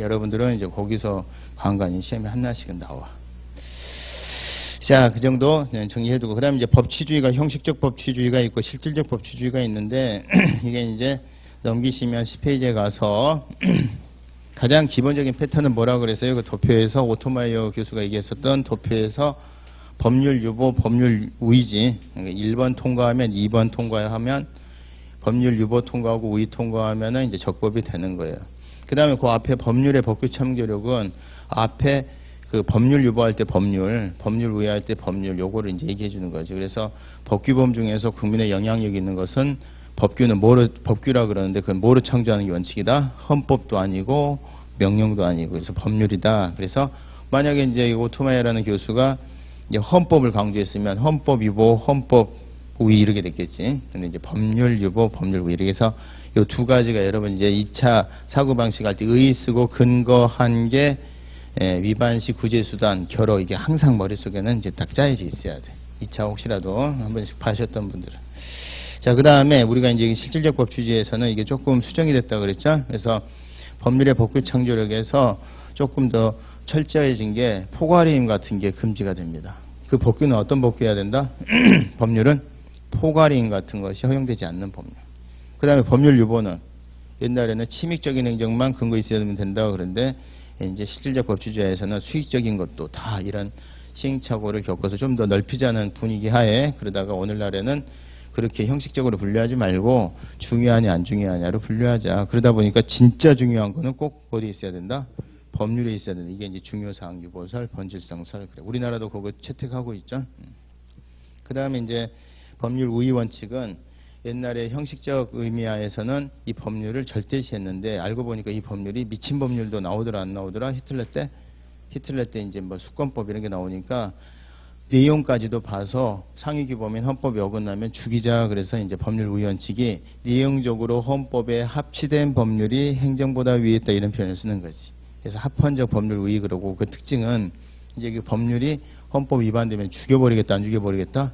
여러분들은 이제 거기서 간간히 시험에 하나씩은 나와. 자, 그 정도 정리해두고. 그 다음에 이제 법치주의가 형식적 법치주의가 있고 실질적 법치주의가 있는데 이게 이제 넘기시면 10페이지에 가서 가장 기본적인 패턴은 뭐라고 그랬어요? 그 도표에서 오토마이어 교수가 얘기했었던 도표에서 법률 유보, 법률 우위지. 그러니까 1번 통과하면 2번 통과하면 법률 유보 통과하고 우위 통과하면은 이제 적법이 되는 거예요. 그 다음에 그 앞에 법률의 법규 참고력은 앞에 그 법률 유보할 때 법률 우위할 때 법률 요거를 이제 얘기해 주는 거죠. 그래서 법규범 중에서 국민의 영향력이 있는 것은 법규는 법규라 그러는데 그건 뭐로 창조하는 게 원칙이다? 헌법도 아니고 명령도 아니고 그래서 법률이다. 그래서 만약에 이제 오토마이어라는 교수가 이제 헌법을 강조했으면 헌법 유보, 헌법 우위 이렇게 됐겠지. 근데 이제 법률 유보, 법률 우위 이렇게 해서 이 두 가지가 여러분 이제 2차 사고방식 할 때 의의 쓰고 근거한 게 위반시 구제수단 결어 이게 항상 머릿속에는 이제 딱 짜여져 있어야 돼. 2차 혹시라도 한 번씩 봐셨던 분들은. 자, 그 다음에 우리가 이제 실질적 법치주의에서는 이게 조금 수정이 됐다 그랬죠. 그래서 법률의 법규 창조력에서 조금 더 철저해진 게 포괄임금 같은 게 금지가 됩니다. 그 법규는 어떤 법규여야 된다? 법률은 포괄이익 같은 것이 허용되지 않는 법률. 그 다음에 법률 유보는 옛날에는 침익적인 행정만 근거 있어야 된다고 그런데 이제 실질적 법치주의에서는 수익적인 것도 다 이런 시행착오를 겪어서 좀 더 넓히자는 분위기 하에 그러다가 오늘날에는 그렇게 형식적으로 분류하지 말고 중요하냐 안 중요하냐로 분류하자. 그러다 보니까 진짜 중요한 거는 꼭 어디에 있어야 된다? 법률에 있어야 된다. 이게 이제 중요사항 유보설, 본질성설. 그래. 우리나라도 그거 채택하고 있죠. 그 다음에 이제 법률 우위 원칙은 옛날에 형식적 의미하에서는 이 법률을 절대시했는데 알고 보니까 이 법률이 미친 법률도 나오더라 안 나오더라. 히틀러 때 이제 뭐 수권법 이런 게 나오니까 내용까지도 봐서 상위규범인 헌법에 어긋나면 죽이자. 그래서 이제 법률 우위 원칙이 내용적으로 헌법에 합치된 법률이 행정보다 위에 있다 이런 표현을 쓰는 거지. 그래서 합헌적 법률 우위 그러고 그 특징은 이제 그 법률이 헌법 위반되면 죽여버리겠다 안 죽여버리겠다?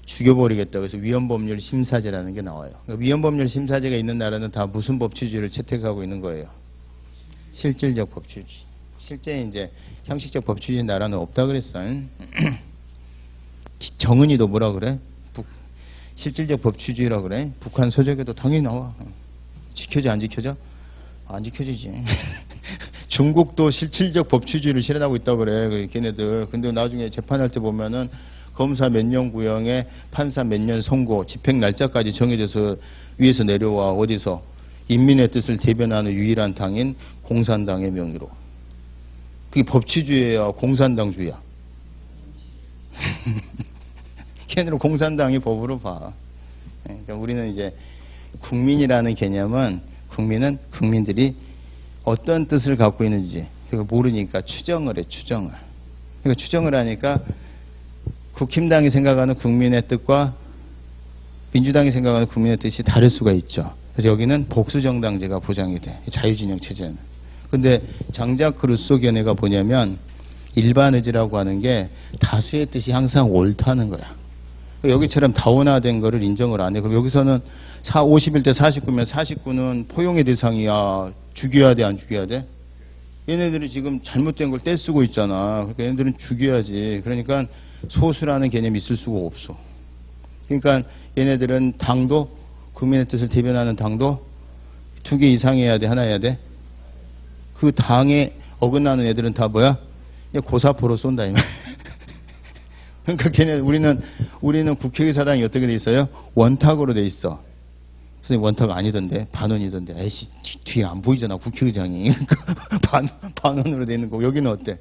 죽여버리겠다. 그래서 위헌법률 심사제라는 게 나와요. 그러니까 위헌법률 심사제가 있는 나라는 다 무슨 법치주의를 채택하고 있는 거예요? 실질적 법치주의. 실제 이제 형식적 법치주의 나라는 없다 그랬어. 정은이도 뭐라 그래? 실질적 법치주의라 그래. 북한 서적에도 당연히 나와. 지켜져 안 지켜져? 안 지켜지지. 중국도 실질적 법치주의를 실현하고 있다고 그래. 걔네들. 근데 나중에 재판할 때 보면은 검사 몇 년 구형에 판사 몇 년 선고, 집행 날짜까지 정해져서 위에서 내려와. 어디서? 인민의 뜻을 대변하는 유일한 당인 공산당의 명의로. 그게 법치주의야, 공산당주의야. 걔네는 공산당이 법으로 봐. 그러니까 우리는 이제 국민이라는 개념은 국민들이 어떤 뜻을 갖고 있는지 그거 모르니까 추정을 해, 추정을. 그러니까 추정을 하니까 국힘당이 생각하는 국민의 뜻과 민주당이 생각하는 국민의 뜻이 다를 수가 있죠. 그래서 여기는 복수정당제가 보장이 돼. 자유진영 체제는. 근데 장작 루소 견해가 뭐냐면 일반 의지라고 하는 게 다수의 뜻이 항상 옳다는 거야. 여기처럼 다원화된 거를 인정을 안 해. 그럼 여기서는 51대 49면 49는 포용의 대상이야. 죽여야 돼, 안 죽여야 돼? 얘네들이 지금 잘못된 걸 떼쓰고 있잖아. 그러니까 얘네들은 죽여야지. 그러니까 소수라는 개념이 있을 수가 없어. 그러니까 얘네들은 당도, 국민의 뜻을 대변하는 당도 2개 이상해야 돼, 하나 해야 돼? 그 당에 어긋나는 애들은 다 뭐야? 고사포로 쏜다, 이 말. 그러니까 우리는 국회의사당이 어떻게 돼 있어요? 원탁으로 돼 있어. 선생님 원탁 아니던데, 반원이던데. 에이씨, 뒤에 안 보이잖아, 국회의장이. 반원으로 돼 있는 거. 여기는 어때?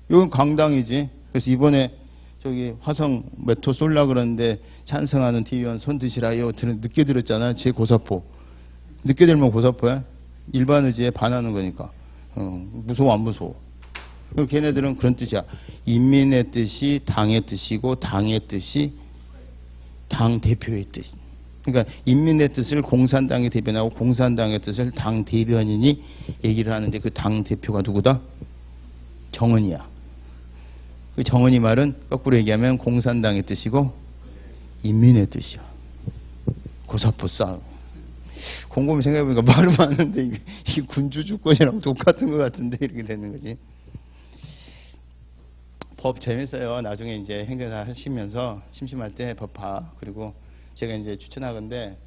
여긴 강당이지. 그래서 이번에 저기 화성 메토 쏠라 그러는데 찬성하는 대의원 손 드시라요. 늦게 들었잖아. 제 고사포. 늦게 들면 고사포야? 일반 의지에 반하는 거니까. 무서워 안 무서워? 걔네들은 그런 뜻이야. 인민의 뜻이 당의 뜻이고 당의 뜻이 당 대표의 뜻. 그러니까 인민의 뜻을 공산당이 대변하고 공산당의 뜻을 당 대변인이 얘기를 하는데 그 당 대표가 누구다? 정은이야. 그 정은이 말은 거꾸로 얘기하면 공산당의 뜻이고 인민의 뜻이야. 고사포 싸움. 곰곰이 생각해보니까 말은 많은데 이게 군주 주권이랑 똑같은 것 같은데 이렇게 되는 거지. 법 재밌어요. 나중에 이제 행정사 하시면서 심심할 때 법 봐. 그리고 제가 이제 추천하건데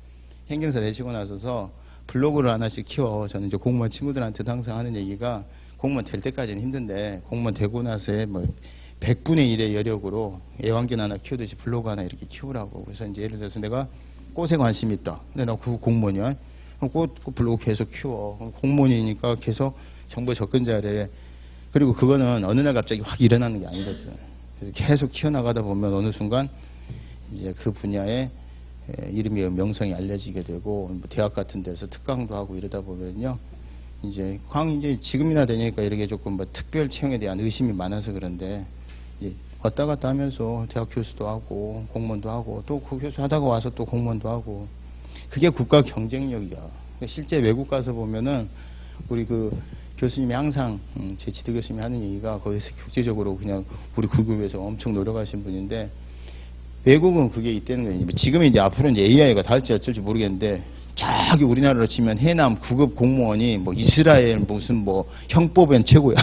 행정사 되시고 나서서 블로그를 하나씩 키워. 저는 이제 공무원 친구들한테도 항상 하는 얘기가 공무원 될 때까지는 힘든데 공무원 되고 나서의 뭐 100분의 1의 여력으로 애완견 하나 키우듯이 블로그 하나 이렇게 키우라고. 그래서 이제 예를 들어서 내가 꽃에 관심이 있다. 근데 나 그 공무원이야. 꽃 블로그 계속 키워. 공무원이니까 계속 정보 접근 잘해. 그리고 그거는 어느 날 갑자기 확 일어나는 게 아니거든. 그래서 계속 키워나가다 보면 어느 순간 이제 그 분야에 이름이 명성이 알려지게 되고 뭐 대학 같은 데서 특강도 하고 이러다 보면요. 이제 지금이나 되니까 이렇게 조금 뭐 특별 채용에 대한 의심이 많아서 그런데 왔다 갔다 하면서 대학 교수도 하고 공무원도 하고 또 그 교수 하다가 와서 또 공무원도 하고 그게 국가 경쟁력이야. 실제 외국 가서 보면은 우리 그 교수님이 항상 제 지도 교수님이 하는 얘기가 거기서 국제적으로 그냥 우리 구급에서 엄청 노력하신 분인데 외국은 그게 있다는 거예요. 지금 이제 앞으로는 AI가 다 할지 어쩔지 모르겠는데 저기 우리나라로 치면 해남 구급 공무원이 뭐 이스라엘 무슨 뭐 형법엔 최고야.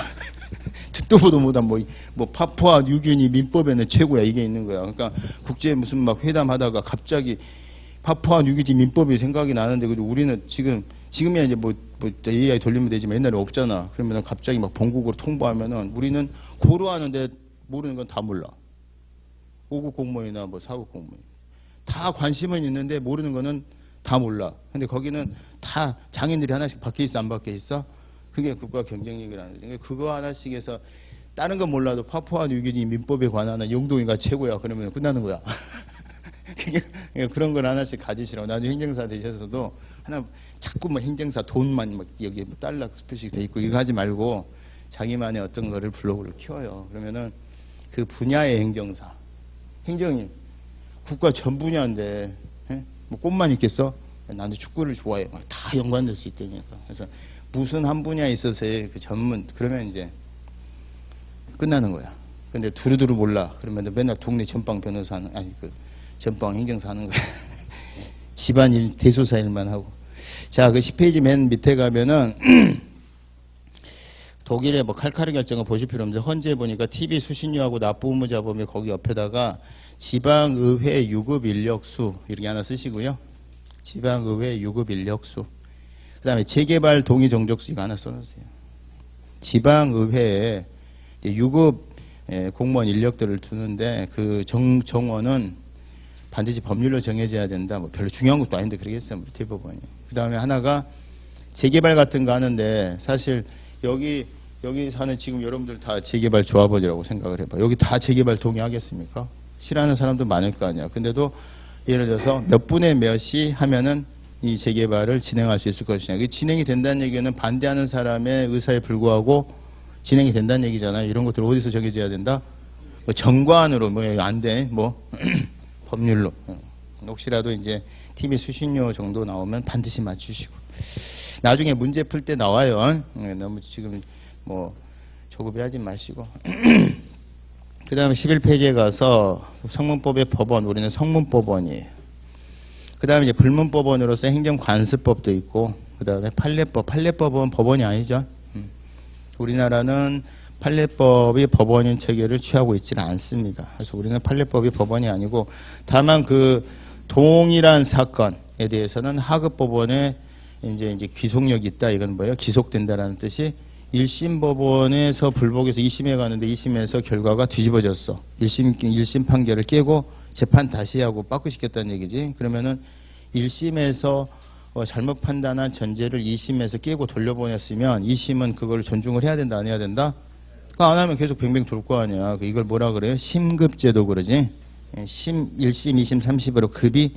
듣도 보도 못한 뭐 파푸아 뉴기니 민법에는 최고야 이게 있는 거야. 그러니까 국제 무슨 막 회담하다가 갑자기 파푸아 뉴기니 민법이 생각이 나는데 우리는 지금이야 이제 뭐 AI 돌리면 되지만 옛날에 없잖아. 그러면 갑자기 막 본국으로 통보하면은 우리는 고려하는데 모르는 건 다 몰라. 5급 공무원이나 뭐 4급 공무원. 다 관심은 있는데 모르는 거는 다 몰라. 근데 거기는 다 장인들이 하나씩 박혀 있어, 안 박혀 있어? 그게 국가 경쟁력이라는 거죠. 그거 하나씩 해서 다른 건 몰라도 파푸아 뉴기니 민법에 관한 영동이가 최고야. 그러면 끝나는 거야. 그런 걸 하나씩 가지시라고. 나중에 행정사 되셔서도 하나 자꾸 뭐 행정사 돈만 막 여기 뭐 달러 표시가 돼 있고 이거 하지 말고 자기만의 어떤 거를 블로그를 키워요. 그러면은 그 분야의 행정사. 행정이 국가 전 분야인데 뭐 꽃만 있겠어? 나는 축구를 좋아해. 다 연관될 수 있다니까. 그래서 무슨 한 분야에 있어서의 그 전문 그러면 이제 끝나는 거야. 근데 두루두루 몰라. 그러면 맨날 동네 전방 변호사 하는 아니 그 전방 행정사 하는 거야. 집안일 대소사 일만 하고. 자, 그 10페이지 맨 밑에 가면은 독일의 뭐 칼카르 결정을 보실 필요 없는데 헌재 보니까 TV 수신료하고 납부 의무자 보면 거기 옆에다가 지방의회 유급 인력수 이렇게 하나 쓰시고요. 지방의회 유급 인력수. 그 다음에 재개발 동의 정족수 이거 하나 써놓으세요. 지방의회에 유급 공무원 인력들을 두는데 그 정원은 반드시 법률로 정해져야 된다. 뭐 별로 중요한 것도 아닌데 그러겠어요. 우리 대법원이. 그 다음에 하나가 재개발 같은 거 하는데 사실 여기 사는 지금 여러분들 다 재개발 조합원이라고 생각을 해봐. 여기 다 재개발 동의하겠습니까? 싫어하는 사람도 많을 거 아니야. 근데도 예를 들어서 몇 분의 몇이 하면은 이 재개발을 진행할 수 있을 것이냐. 이게 진행이 된다는 얘기는 반대하는 사람의 의사에 불구하고 진행이 된다는 얘기잖아요. 이런 것들 어디서 정해져야 된다? 뭐 정관으로 뭐 안 돼. 뭐 법률로. 혹시라도 이제 TV 수신료 정도 나오면 반드시 맞추시고. 나중에 문제 풀 때 나와요. 너무 지금 뭐 조급해하지 마시고. 그 다음에 11페이지에 가서 성문법의 법원, 우리는 성문법원이에요. 그 다음에 이제 불문법원으로서 행정관습법도 있고, 그 다음에 판례법, 판례법은 법원이 아니죠. 우리나라는 판례법이 법원인 체계를 취하고 있지는 않습니다. 그래서 우리는 판례법이 법원이 아니고, 다만 그 동일한 사건에 대해서는 하급법원에 이제 귀속력이 있다. 이건 뭐예요? 기속된다라는 뜻이 1심 법원에서 불복해서 2심에 가는데 2심에서 결과가 뒤집어졌어. 1심 판결을 깨고 재판 다시 하고 빠꾸시켰다는 얘기지. 그러면은 1심에서 잘못 판단한 전제를 2심에서 깨고 돌려보냈으면 2심은 그걸 존중을 해야 된다, 안 해야 된다? 그거 안 하면 계속 뱅뱅 돌 거 아니야. 이걸 뭐라 그래요? 심급제도 그러지. 1심, 2심, 3심으로 급이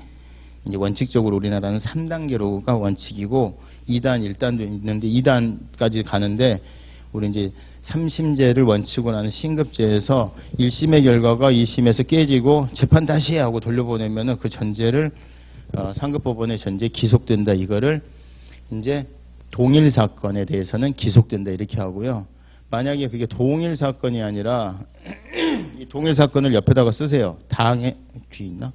이제 원칙적으로 우리나라는 3단계로가 원칙이고 2단, 1단도 있는데 2단까지 가는데 우리 이제 3심제를 원칙으로 하는 신급제에서 1심의 결과가 2심에서 깨지고 재판 다시 하고 돌려보내면은 그 전제를 상급법원의 전제에 기속된다. 이거를 이제 동일 사건에 대해서는 기속된다 이렇게 하고요. 만약에 그게 동일 사건이 아니라 이 동일 사건을 옆에다가 쓰세요. 당해 뒤 있나?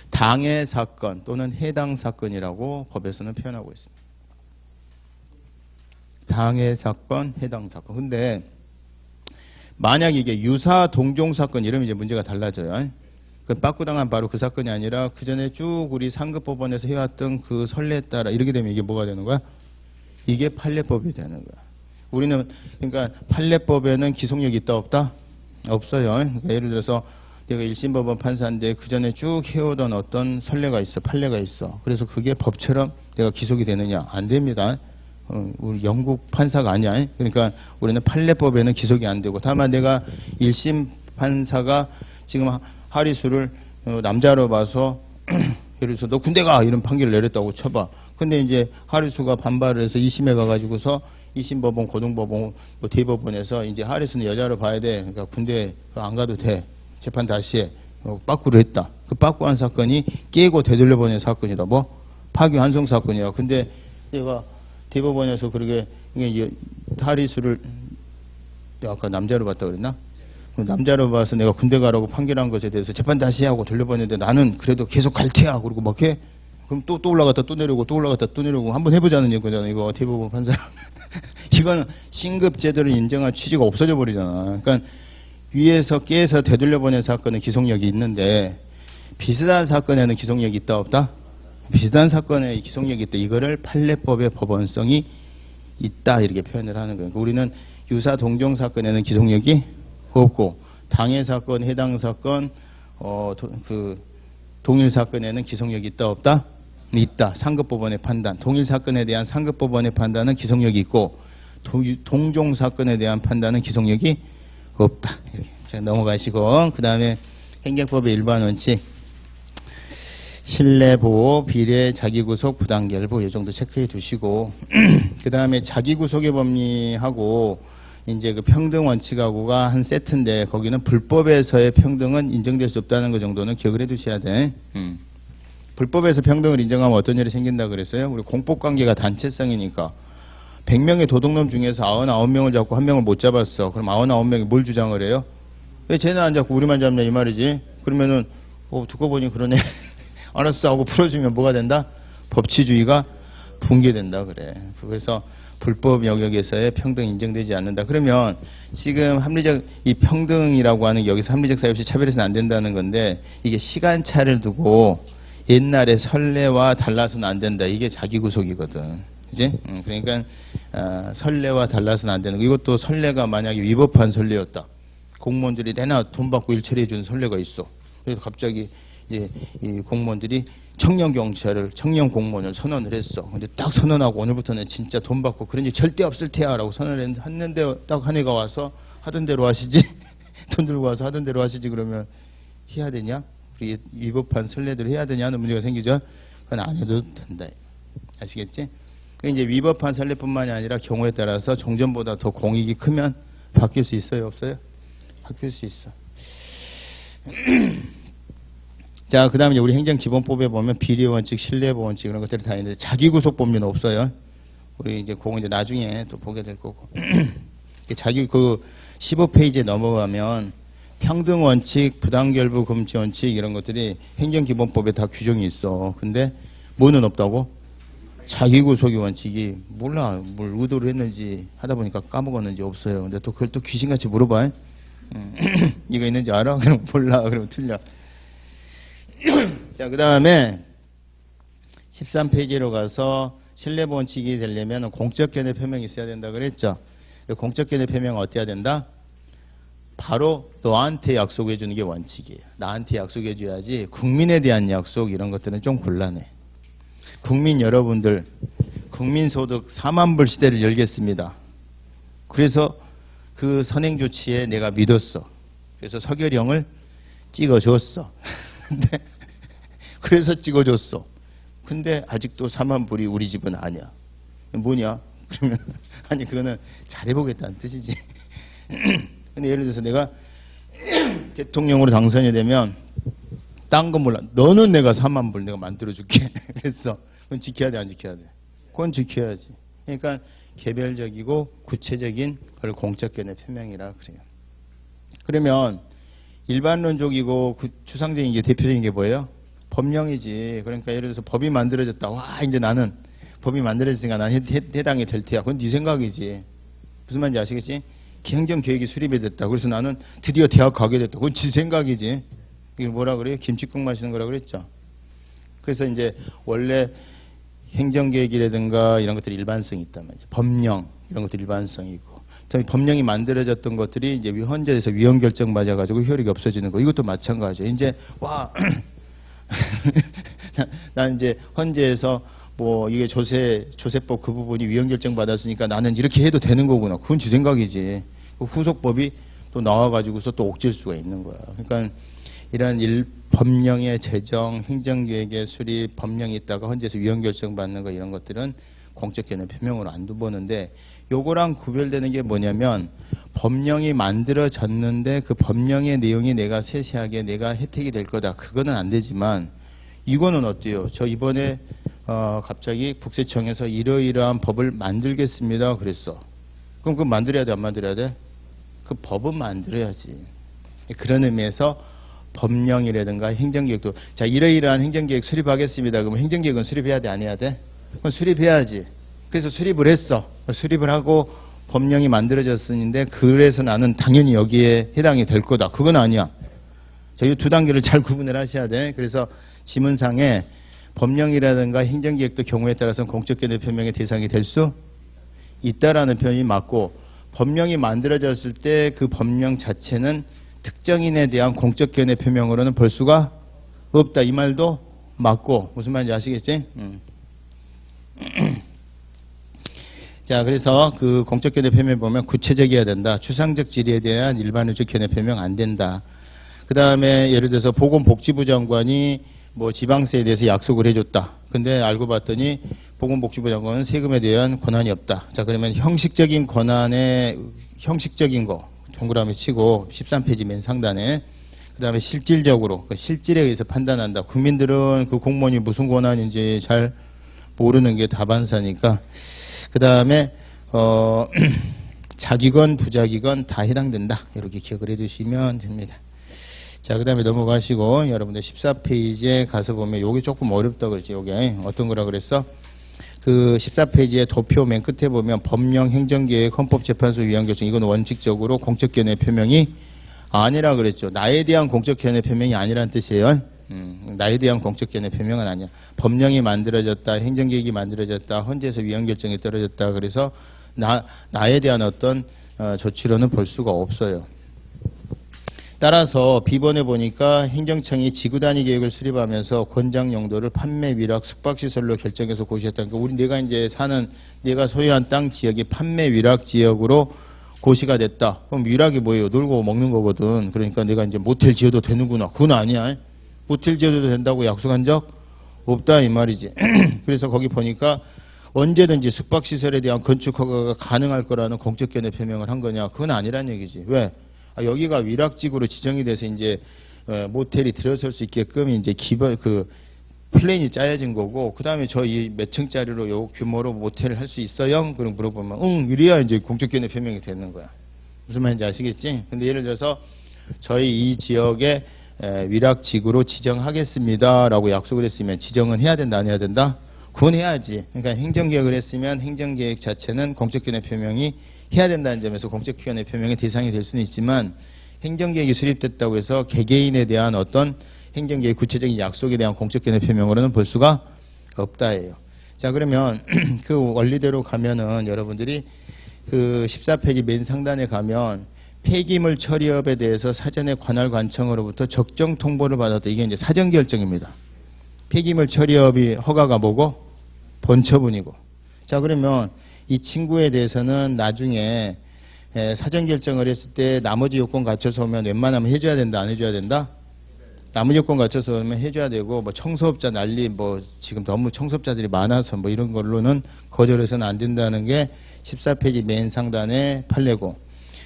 당해 사건 또는 해당 사건이라고 법에서는 표현하고 있습니다. 당해 사건, 해당 사건. 근데 만약 이게 유사 동종 사건 이러면 이제 문제가 달라져요. 그 빠꾸당한 바로 그 사건이 아니라 그 전에 쭉 우리 상급법원에서 해왔던 그 선례에 따라 이렇게 되면 이게 뭐가 되는 거야? 이게 판례법이 되는 거야. 우리는 그러니까 판례법에는 기속력이 있다 없다? 없어요. 그러니까 예를 들어서 내가 1심 법원 판사인데 그 전에 쭉 해오던 어떤 선례가 있어, 판례가 있어. 그래서 그게 법처럼 내가 기속이 되느냐? 안 됩니다. 우리 영국 판사가 아니야. 그러니까 우리는 판례법에는 기속이 안 되고 다만 내가 1심 판사가 지금 하리수를 남자로 봐서 예를 들어서 너 군대 가 이런 판결을 내렸다고 쳐봐. 근데 이제 하리수가 반발을 해서 2심에 가가지고서 2심 법원, 고등법원, 뭐 대법원에서 이제 하리수는 여자로 봐야 돼. 그러니까 군대 안 가도 돼. 재판 다시 해. 빠꾸를 했다. 그 빠꾸한 사건이 깨고 되돌려보낸 사건이다. 뭐 파기환송 사건이야. 근데 얘가 대법원에서 그러게 하리수를 아까 남자로 봤다 그랬나? 남자로 봐서 내가 군대 가라고 판결한 것에 대해서 재판 다시 하고 돌려보냈는데 나는 그래도 계속 갈 테야. 그러고 막 해. 그럼 또 올라갔다 또 내려오고 또 올라갔다 또 내려오고 한번 해보자는 얘기잖아. 이거 대법원 판사. 이건 신급 제도를 인정한 취지가 없어져 버리잖아. 그러니까 위에서 깨서 되돌려 보낸 사건은 기속력이 있는데 비슷한 사건에는 기속력이 있다 없다? 비슷한 사건에 기속력이 있다. 이거를 판례법의 법원성이 있다 이렇게 표현을 하는 거예요. 우리는 유사 동종 사건에는 기속력이 없고 당해 사건, 해당 사건, 동일 사건에는 기속력이 있다 없다? 있다. 상급법원의 판단. 동일 사건에 대한 상급법원의 판단은 기속력이 있고 동종 사건에 대한 판단은 기속력이 없다. 이렇게 자, 넘어가시고 그 다음에 행정법의 일반 원칙 신뢰보호, 비례, 자기구속, 부당결부 이 정도 체크해 두시고 그 다음에 자기구속의 법리하고 이제 그 평등 원칙하고가 한 세트인데 거기는 불법에서의 평등은 인정될 수 없다는 거 정도는 기억을 해 두셔야 돼. 불법에서 평등을 인정하면 어떤 일이 생긴다 그랬어요? 우리 공법관계가 단체성이니까 100명의 도둑놈 중에서 99명을 잡고 1명을 못 잡았어. 그럼 99명이 뭘 주장을 해요? 왜 쟤는 안 잡고 우리만 잡냐 이 말이지. 그러면은 듣고 보니 그러네. 알았어 하고 풀어주면 뭐가 된다? 법치주의가 붕괴된다 그래. 그래서 불법 영역에서의 평등 인정되지 않는다. 그러면 지금 합리적 이 평등이라고 하는 여기서 합리적 사유 없이 차별해서는 안 된다는 건데 이게 시간차를 두고 옛날에 선례와 달라서는 안 된다. 이게 자기구속이거든. 그지? 그러니까 선례와 달라서는 안 되는 거. 이것도 선례가 만약에 위법한 선례였다. 공무원들이 내나 돈 받고 일 처리해 주는 선례가 있어. 그래서 갑자기 이제 이 공무원들이 청년 경찰을 청년 공무원을 선언을 했어. 근데 딱 선언하고 오늘부터는 진짜 돈 받고 그런 일 절대 없을 테야라고 선언을 했는데 딱 한 해가 와서 하던 대로 하시지. 돈 들고 와서 하던 대로 하시지 그러면 해야 되냐? 우리 위법한 선례대로 해야 되냐는 문제가 생기죠. 그건 안 해도 된다. 아시겠지? 이제 위법한 선례뿐만이 아니라 경우에 따라서 종전보다 더 공익이 크면 바뀔 수 있어요, 없어요? 바뀔 수 있어. 자, 그 다음에 우리 행정기본법에 보면 비례원칙, 신뢰보원칙 이런 것들이 다 있는데 자기구속법리는 없어요. 우리 이제 그거 이제 나중에 또 보게 될 거고. 자기 그 15페이지에 넘어가면 평등원칙, 부당결부 금지원칙 이런 것들이 행정기본법에 다 규정이 있어. 근데 뭐는 없다고? 자기구속의 원칙이 몰라. 뭘 의도를 했는지 하다 보니까 까먹었는지 없어요. 근데 또 그걸 또 귀신같이 물어봐. 이거 있는지 알아? 그럼 몰라. 그러면 틀려. 자, 그 다음에 13페이지로 가서 신뢰원칙이 되려면 공적견해 표명이 있어야 된다 그랬죠. 공적견해 표명은 어떻게 해야 된다? 바로 너한테 약속해 주는 게 원칙이에요. 나한테 약속해 줘야지 국민에 대한 약속 이런 것들은 좀 곤란해. 국민 여러분들 국민소득 4만 불 시대를 열겠습니다. 그래서 그 선행 조치에 내가 믿었어. 그래서 서결형을 찍어줬어. 근데 그래서 찍어줬어. 근데 아직도 4만 불이 우리 집은 아니야. 뭐냐? 그러면 아니 그거는 잘해보겠다는 뜻이지. 근데 예를 들어서 내가 대통령으로 당선이 되면 딴 건 몰라. 너는 내가 4만 불 내가 만들어줄게. 그랬어. 그건 지켜야 돼, 안 지켜야 돼? 그건 지켜야지. 그러니까 개별적이고 구체적인 걸 공적견해 표명이라 그래요. 그러면 일반론적이고 추상적인 게 대표적인 게 뭐예요? 법령이지. 그러니까 예를 들어서 법이 만들어졌다. 와, 이제 나는 법이 만들어졌으니까 나는 해당이 될 테야. 그건 네 생각이지. 무슨 말인지 아시겠지? 행정계획이 수립이 됐다. 그래서 나는 드디어 대학 가게 됐다. 그건 지 생각이지. 이게 뭐라 그래요? 김치국 마시는 거라 그랬죠. 그래서 이제 원래 행정계획이라든가 이런 것들이 일반성이 있단 말이죠. 법령 이런 것들이 일반성이 있고. 법령이 만들어졌던 것들이 이제 헌재에서 위헌 결정 맞아가지고 효력이 없어지는 거. 이것도 마찬가지예요. 이제 와, 난 이제 헌재에서 뭐 이게 조세법 그 부분이 위헌 결정 받았으니까 나는 이렇게 해도 되는 거구나. 그건 지 생각이지. 후속법이 또 나와가지고서 또 옥죄일 수가 있는 거야. 그러니까 이런 법령의 제정, 행정계획의 수립, 법령이 있다가 헌재에서 위헌 결정 받는 거 이런 것들은 공적견해 표명으로 안 두보는데 요거랑 구별되는 게 뭐냐면 법령이 만들어졌는데 그 법령의 내용이 내가 세세하게 내가 혜택이 될 거다. 그거는 안 되지만 이거는 어때요? 저 이번에 갑자기 국세청에서 이러이러한 법을 만들겠습니다. 그랬어. 그럼 그거 만들어야 돼? 안 만들어야 돼? 그 법은 만들어야지. 그런 의미에서 법령이라든가 행정계획도 자 이러이러한 행정계획 수립하겠습니다. 그러면 행정계획은 수립해야 돼? 안 해야 돼? 그건 수립해야지. 그래서 수립을 했어. 수립을 하고 법령이 만들어졌는데 그래서 나는 당연히 여기에 해당이 될 거다. 그건 아니야. 자, 이 두 단계를 잘 구분을 하셔야 돼. 그래서 지문상에 법령이라든가 행정계획도 경우에 따라서는 공적견해 표명의 대상이 될 수 있다라는 표현이 맞고, 법령이 만들어졌을 때 그 법령 자체는 특정인에 대한 공적견해 표명으로는 볼 수가 없다. 이 말도 맞고, 무슨 말인지 아시겠지? 자, 그래서 그 공적견해 표명 보면 구체적이어야 된다. 추상적 질의에 대한 일반의적 견해 표명 안 된다. 그 다음에 예를 들어서 보건복지부 장관이 뭐 지방세에 대해서 약속을 해줬다. 근데 알고 봤더니 보건복지부 장관은 세금에 대한 권한이 없다. 자, 그러면 형식적인 권한의 형식적인 거 동그라미 치고 13페이지 맨 상단에, 그 다음에 실질적으로 그 실질에 의해서 판단한다. 국민들은 그 공무원이 무슨 권한인지 잘 모르는 게 다반사니까. 그 다음에 자기건 부자기건 다 해당된다. 이렇게 기억을 해두시면 됩니다. 자, 그 다음에 넘어가시고 여러분들 14페이지에 가서 보면 요게 조금 어렵다 그랬지. 요게 어떤 거라 그랬어? 그 14페이지에 도표 맨 끝에 보면 법령, 행정계획, 헌법재판소 위헌결정, 이건 원칙적으로 공적견해 표명이 아니라 그랬죠. 나에 대한 공적견해 표명이 아니라는 뜻이에요. 나에 대한 공적견해 표명은 아니야. 법령이 만들어졌다, 행정계획이 만들어졌다, 헌재에서 위헌결정이 떨어졌다. 그래서 나에 대한 어떤 조치로는 볼 수가 없어요. 따라서 B번에 보니까 행정청이 지구단위 계획을 수립하면서 권장 용도를 판매, 위락, 숙박시설로 결정해서 고시했다니까, 우리 내가 이제 사는 내가 소유한 땅 지역이 판매, 위락 지역으로 고시가 됐다. 그럼 위락이 뭐예요? 놀고 먹는 거거든. 그러니까 내가 이제 모텔 지어도 되는구나. 그건 아니야. 모텔 지어도 된다고 약속한 적 없다 이 말이지. 그래서 거기 보니까 언제든지 숙박시설에 대한 건축 허가가 가능할 거라는 공적견해 표명을 한 거냐? 그건 아니란 얘기지. 왜? 여기가 위락지구로 지정이 돼서 이제 모텔이 들어설 수 있게끔 이제 기본 그 플랜이 짜여진 거고, 그 다음에 저희 몇 층짜리로 요 규모로 모텔을 할 수 있어요? 그럼 물어보면 응 이래야 이제 공적견해 표명이 되는 거야. 무슨 말인지 아시겠지? 근데 예를 들어서 저희 이 지역에 위락지구로 지정하겠습니다라고 약속을 했으면 지정은 해야 된다 안 해야 된다? 그건 해야지. 그러니까 행정계획을 했으면 행정계획 자체는 공적견해 표명이 해야 된다는 점에서 공적견해 표명의 대상이 될 수는 있지만, 행정계획이 수립됐다고 해서 개개인에 대한 어떤 행정계획 구체적인 약속에 대한 공적견해 표명으로는 볼 수가 없다예요. 자, 그러면 그 원리대로 가면은 여러분들이 그 14페이지 맨 상단에 가면 폐기물 처리업에 대해서 사전에 관할 관청으로부터 적정 통보를 받았다. 이게 이제 사전 결정입니다. 폐기물 처리업이 허가가 뭐고? 본처분이고. 자, 그러면 이 친구에 대해서는 나중에 사전 결정을 했을 때 나머지 요건 갖춰서 오면 웬만하면 해줘야 된다, 안 해줘야 된다? 나머지 요건 갖춰서 오면 해줘야 되고, 뭐 청소업자 난리, 뭐 지금 너무 청소업자들이 많아서 뭐 이런 걸로는 거절해서는 안 된다는 게 14페이지 맨 상단의 판례고,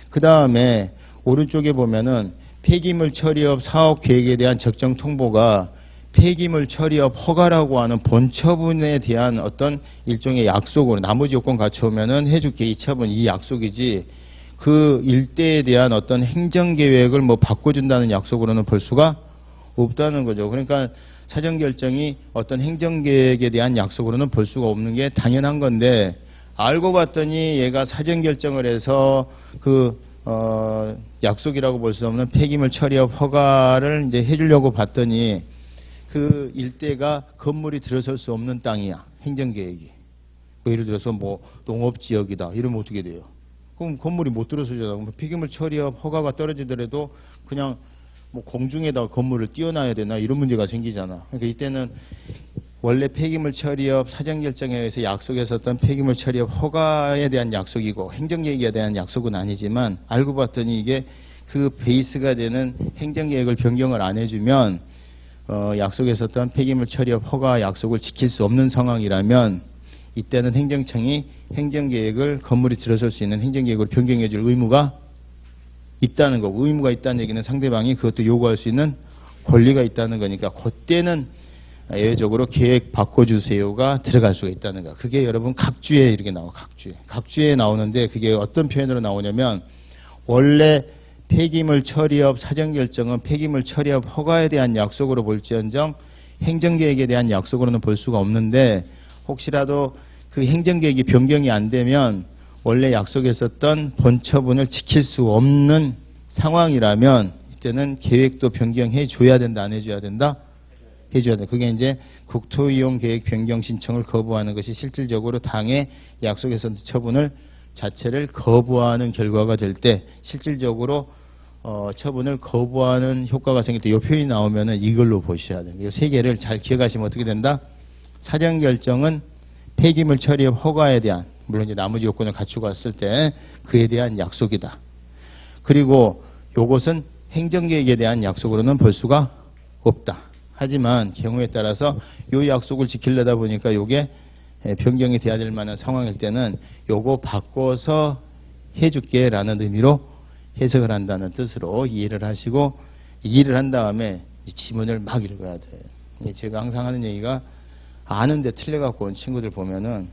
그 다음에 오른쪽에 보면은 폐기물 처리업 사업 계획에 대한 적정 통보가 폐기물 처리업 허가라고 하는 본처분에 대한 어떤 일종의 약속으로 나머지 요건 갖춰오면은 해줄게 이 처분 이 약속이지, 그 일대에 대한 어떤 행정계획을 뭐 바꿔준다는 약속으로는 볼 수가 없다는 거죠. 그러니까 사전결정이 어떤 행정계획에 대한 약속으로는 볼 수가 없는 게 당연한 건데, 알고 봤더니 얘가 사전결정을 해서 그 약속이라고 볼 수 없는 폐기물 처리업 허가를 이제 해주려고 봤더니 그 일대가 건물이 들어설 수 없는 땅이야. 행정계획이. 뭐 예를 들어서 뭐 농업지역이다. 이러면 어떻게 돼요? 그럼 건물이 못 들어서잖아. 그럼 폐기물 처리업 허가가 떨어지더라도 그냥 뭐 공중에다 건물을 띄워놔야 되나 이런 문제가 생기잖아. 그러니까 이때는 원래 폐기물 처리업 사전결정에 의해서 약속했었던 폐기물 처리업 허가에 대한 약속이고 행정계획에 대한 약속은 아니지만, 알고 봤더니 이게 그 베이스가 되는 행정계획을 변경을 안 해주면 약속했었던 폐기물 처리업 허가 약속을 지킬 수 없는 상황이라면, 이때는 행정청이 행정계획을 건물이 들어설 수 있는 행정계획으로 변경해 줄 의무가 있다는 거고, 의무가 있다는 얘기는 상대방이 그것도 요구할 수 있는 권리가 있다는 거니까 그때는 예외적으로 계획 바꿔주세요가 들어갈 수가 있다는 거. 그게 여러분 각주에 이렇게 나와. 각주에 나오는데 그게 어떤 표현으로 나오냐면, 원래 폐기물 처리업 사전결정은 폐기물 처리업 허가에 대한 약속으로 볼지언정 행정계획에 대한 약속으로는 볼 수가 없는데, 혹시라도 그 행정계획이 변경이 안 되면 원래 약속했었던 본 처분을 지킬 수 없는 상황이라면 이때는 계획도 변경해 줘야 된다, 안 해줘야 된다? 해줘야 돼. 그게 이제 국토이용 계획 변경 신청을 거부하는 것이 실질적으로 당의 약속했었던 처분을 자체를 거부하는 결과가 될 때 실질적으로 처분을 거부하는 효과가 생길 때 이 표현이 나오면은 이걸로 보셔야 돼요. 이 세 개를 잘 기억하시면 어떻게 된다? 사전 결정은 폐기물 처리 허가에 대한, 물론 이제 나머지 요건을 갖추고 왔을 때 그에 대한 약속이다. 그리고 요것은 행정계획에 대한 약속으로는 볼 수가 없다. 하지만 경우에 따라서 요 약속을 지키려다 보니까 요게 변경이 돼야 될 만한 상황일 때는 요거 바꿔서 해줄게 라는 의미로 해석을 한다는 뜻으로 이해를 하시고, 이해를 한 다음에 지문을 막 읽어야 돼. 제가 항상 하는 얘기가, 아는데 틀려갖고 온 친구들 보면은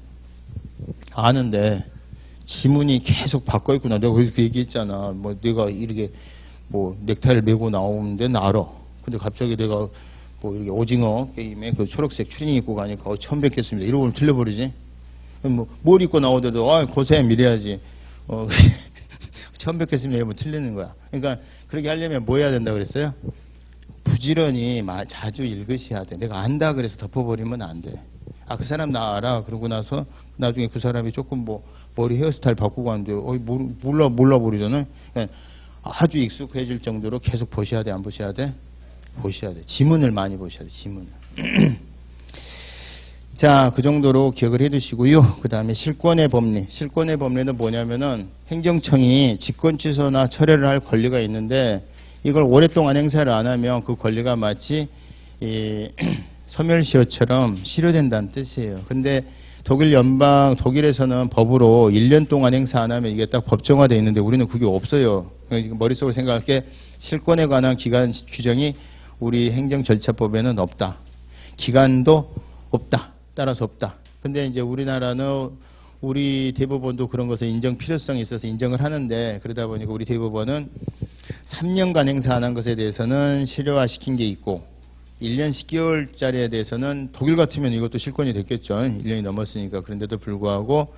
아는데 지문이 계속 바꿔 있구나. 내가 그렇게 얘기했잖아. 뭐 내가 이렇게 뭐 넥타이를 메고 나오는데 나 알아. 근데 갑자기 내가 뭐 이렇게 오징어 게임에 그 초록색 추리닝 입고 가니까 처음 뵙겠습니다. 이러고 틀려버리지. 뭐 뭘 입고 나오더라도 고쌤 이래야지. 처음 뵙겠습니다. 이러면 틀리는 거야. 그러니까 그렇게 하려면 뭐 해야 된다 그랬어요? 부지런히 자주 읽으셔야 돼. 내가 안다 그래서 덮어버리면 안 돼. 그 사람 나 알아. 그러고 나서 나중에 그 사람이 조금 뭐 머리 헤어스타일 바꾸고 하는데 몰라 버리잖아요. 그러니까 아주 익숙해질 정도로 계속 보셔야 돼. 안 보셔야 돼? 보셔야 돼. 지문을 많이 보셔야 돼. 지문을. 자, 그 정도로 기억을 해 두시고요. 그 다음에 실권의 법리. 실권의 법리는 뭐냐면은 행정청이 직권 취소나 철회를 할 권리가 있는데 이걸 오랫동안 행사를 안 하면 그 권리가 마치 소멸시효처럼 실효된다는 뜻이에요. 근데 독일에서는 법으로 1년 동안 행사 안 하면 이게 딱 법정화되어 있는데 우리는 그게 없어요. 머릿속으로 생각할 게 실권에 관한 기간 규정이 우리 행정절차법에는 없다. 기간도 없다. 따라서 없다. 근데 이제 우리나라는 우리 대법원도 그런 것을 인정 필요성이 있어서 인정을 하는데, 그러다 보니까 우리 대법원은 3년간 행사 안 한 것에 대해서는 실효화시킨 게 있고 1년 10개월짜리에 대해서는 독일 같으면 이것도 실권이 됐겠죠. 1년이 넘었으니까. 그런데도 불구하고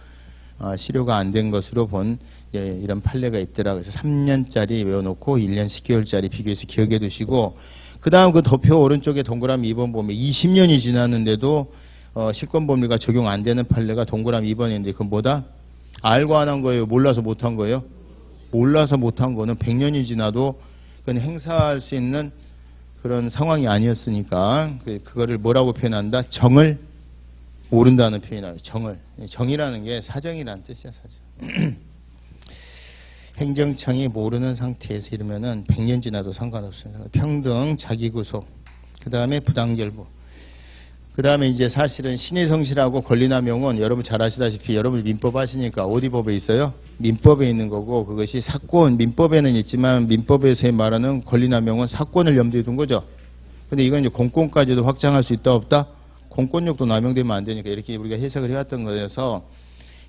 실효가 안 된 것으로 본 이런 판례가 있더라. 그래서 3년짜리 외워놓고 1년 10개월짜리 비교해서 기억해 두시고, 그 다음 그 도표 오른쪽에 동그라미 2번 보면 20년이 지났는데도 실권법리가 적용 안 되는 판례가 동그라미 2번인데 그건 뭐다? 알고 안 한 거예요? 몰라서 못 한 거예요? 몰라서 못 한 거는 100년이 지나도 그건 행사할 수 있는 그런 상황이 아니었으니까 그거를 뭐라고 표현한다? 정을 모른다는 표현이에요. 정을. 정이라는 게 사정이라는 뜻이야. 사정. 행정청이 모르는 상태에서 이러면은 100년 지나도 상관없어요. 평등, 자기구속, 그 다음에 부당결부. 그 다음에 이제 사실은 신의성실하고 권리남용은 여러분 잘 아시다시피 여러분 민법 하시니까 어디 법에 있어요? 민법에 있는 거고, 그것이 사건, 민법에는 있지만 민법에서의 말하는 권리남용은 사건을 염두에 둔 거죠. 근데 이건 이제 공권까지도 확장할 수 있다 없다? 공권력도 남용되면 안 되니까 이렇게 우리가 해석을 해왔던 거여서,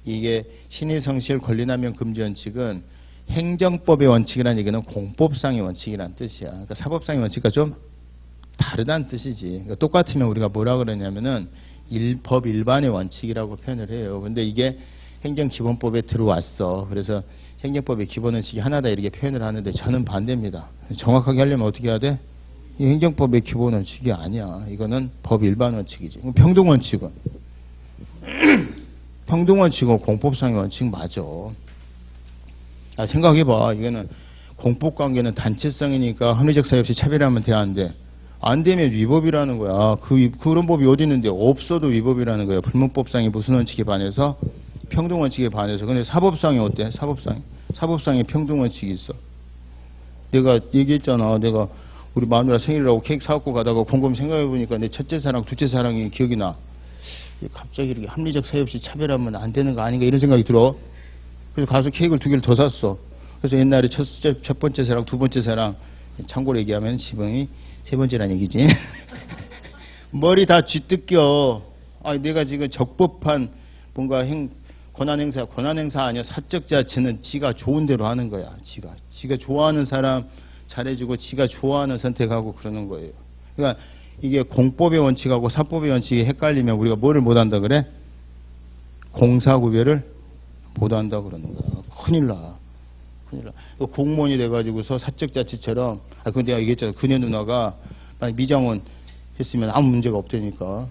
이게 신의성실 권리남용 금지 원칙은 행정법의 원칙이라는 얘기는 공법상의 원칙이라는 뜻이야. 그러니까 사법상의 원칙과 좀 다르다는 뜻이지. 그러니까 똑같으면 우리가 뭐라 그러냐면은 법 일반의 원칙이라고 표현을 해요. 근데 이게 행정기본법에 들어왔어. 그래서 행정법의 기본 원칙이 하나다 이렇게 표현을 하는데 저는 반대입니다. 정확하게 하려면 어떻게 해야 돼? 이 행정법의 기본 원칙이 아니야. 이거는 법 일반 원칙이지. 평등 원칙은 평등 원칙은 공법상의 원칙 맞아. 생각해봐. 이거는 공법관계는 단체성이니까 합리적 사유 없이 차별하면 돼, 안 돼? 안 되면 위법이라는 거야. 그런 법이 어디 있는데 없어도 위법이라는 거야. 불문법상이 무슨 원칙에 반해서? 평등 원칙에 반해서. 근데 사법상이 어때? 사법상에 평등 원칙이 있어. 내가 얘기했잖아. 내가 우리 마누라 생일이라고 케이크 사갖고 가다가 곰곰이 생각해보니까 내 첫째 사랑, 둘째 사랑이 기억이 나. 갑자기 이렇게 합리적 사유 없이 차별하면 안 되는 거 아닌가 이런 생각이 들어. 그래서 가서 케이크를 2개를 더 샀어. 그래서 옛날에 첫 번째 사랑, 두 번째 사랑, 참고로 얘기하면 지붕이 세 번째란 얘기지. 머리 다 쥐뜯겨. 내가 지금 적법한 뭔가 권한 행사 아니야. 사적 자체는 지가 좋은 대로 하는 거야. 지가 좋아하는 사람 잘해주고 지가 좋아하는 선택하고 그러는 거예요. 그러니까 이게 공법의 원칙하고 사법의 원칙이 헷갈리면 우리가 뭐를 못한다 그래? 공사 구별을 보도한다 그러는 거야. 큰일 나. 큰일 나. 공무원이 돼가지고서 사적자치처럼, 그건 내가 얘기했잖아. 그네 누나가 만약 미장원 했으면 아무 문제가 없다니까.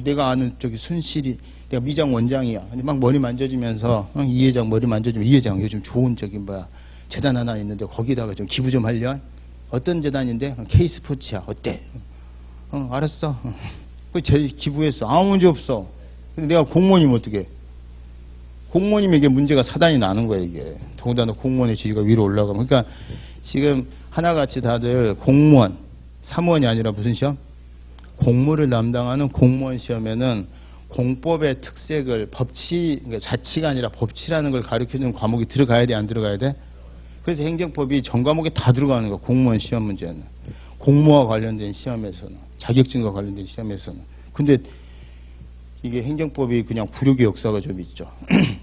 내가 아는 저기 순실이, 내가 미장 원장이야. 근데 막 머리 만져주면서, 이 회장 머리 만져주면, 이 회장 요즘 좋은 저기 뭐야, 재단 하나 있는데 거기다가 좀 기부 좀 하려? 어떤 재단인데? K스포츠야. 어때? 알았어. 그 기부했어. 아무 문제 없어. 근데 내가 공무원이면 어떡해? 공무원이면 이게 문제가 사단이 나는 거야, 이게. 더군다나 공무원의 지위가 위로 올라가면. 그러니까 지금 하나같이 다들 공무원, 사무원이 아니라 무슨 시험? 공무를 담당하는 공무원 시험에는 공법의 특색을 그러니까 자치가 아니라 법치라는 걸 가르쳐주는 과목이 들어가야 돼, 안 들어가야 돼? 그래서 행정법이 전 과목에 다 들어가는 거야, 공무원 시험 문제는. 공무와 관련된 시험에서는, 자격증과 관련된 시험에서는. 근데 이게 행정법이 그냥 부류의 역사가 좀 있죠.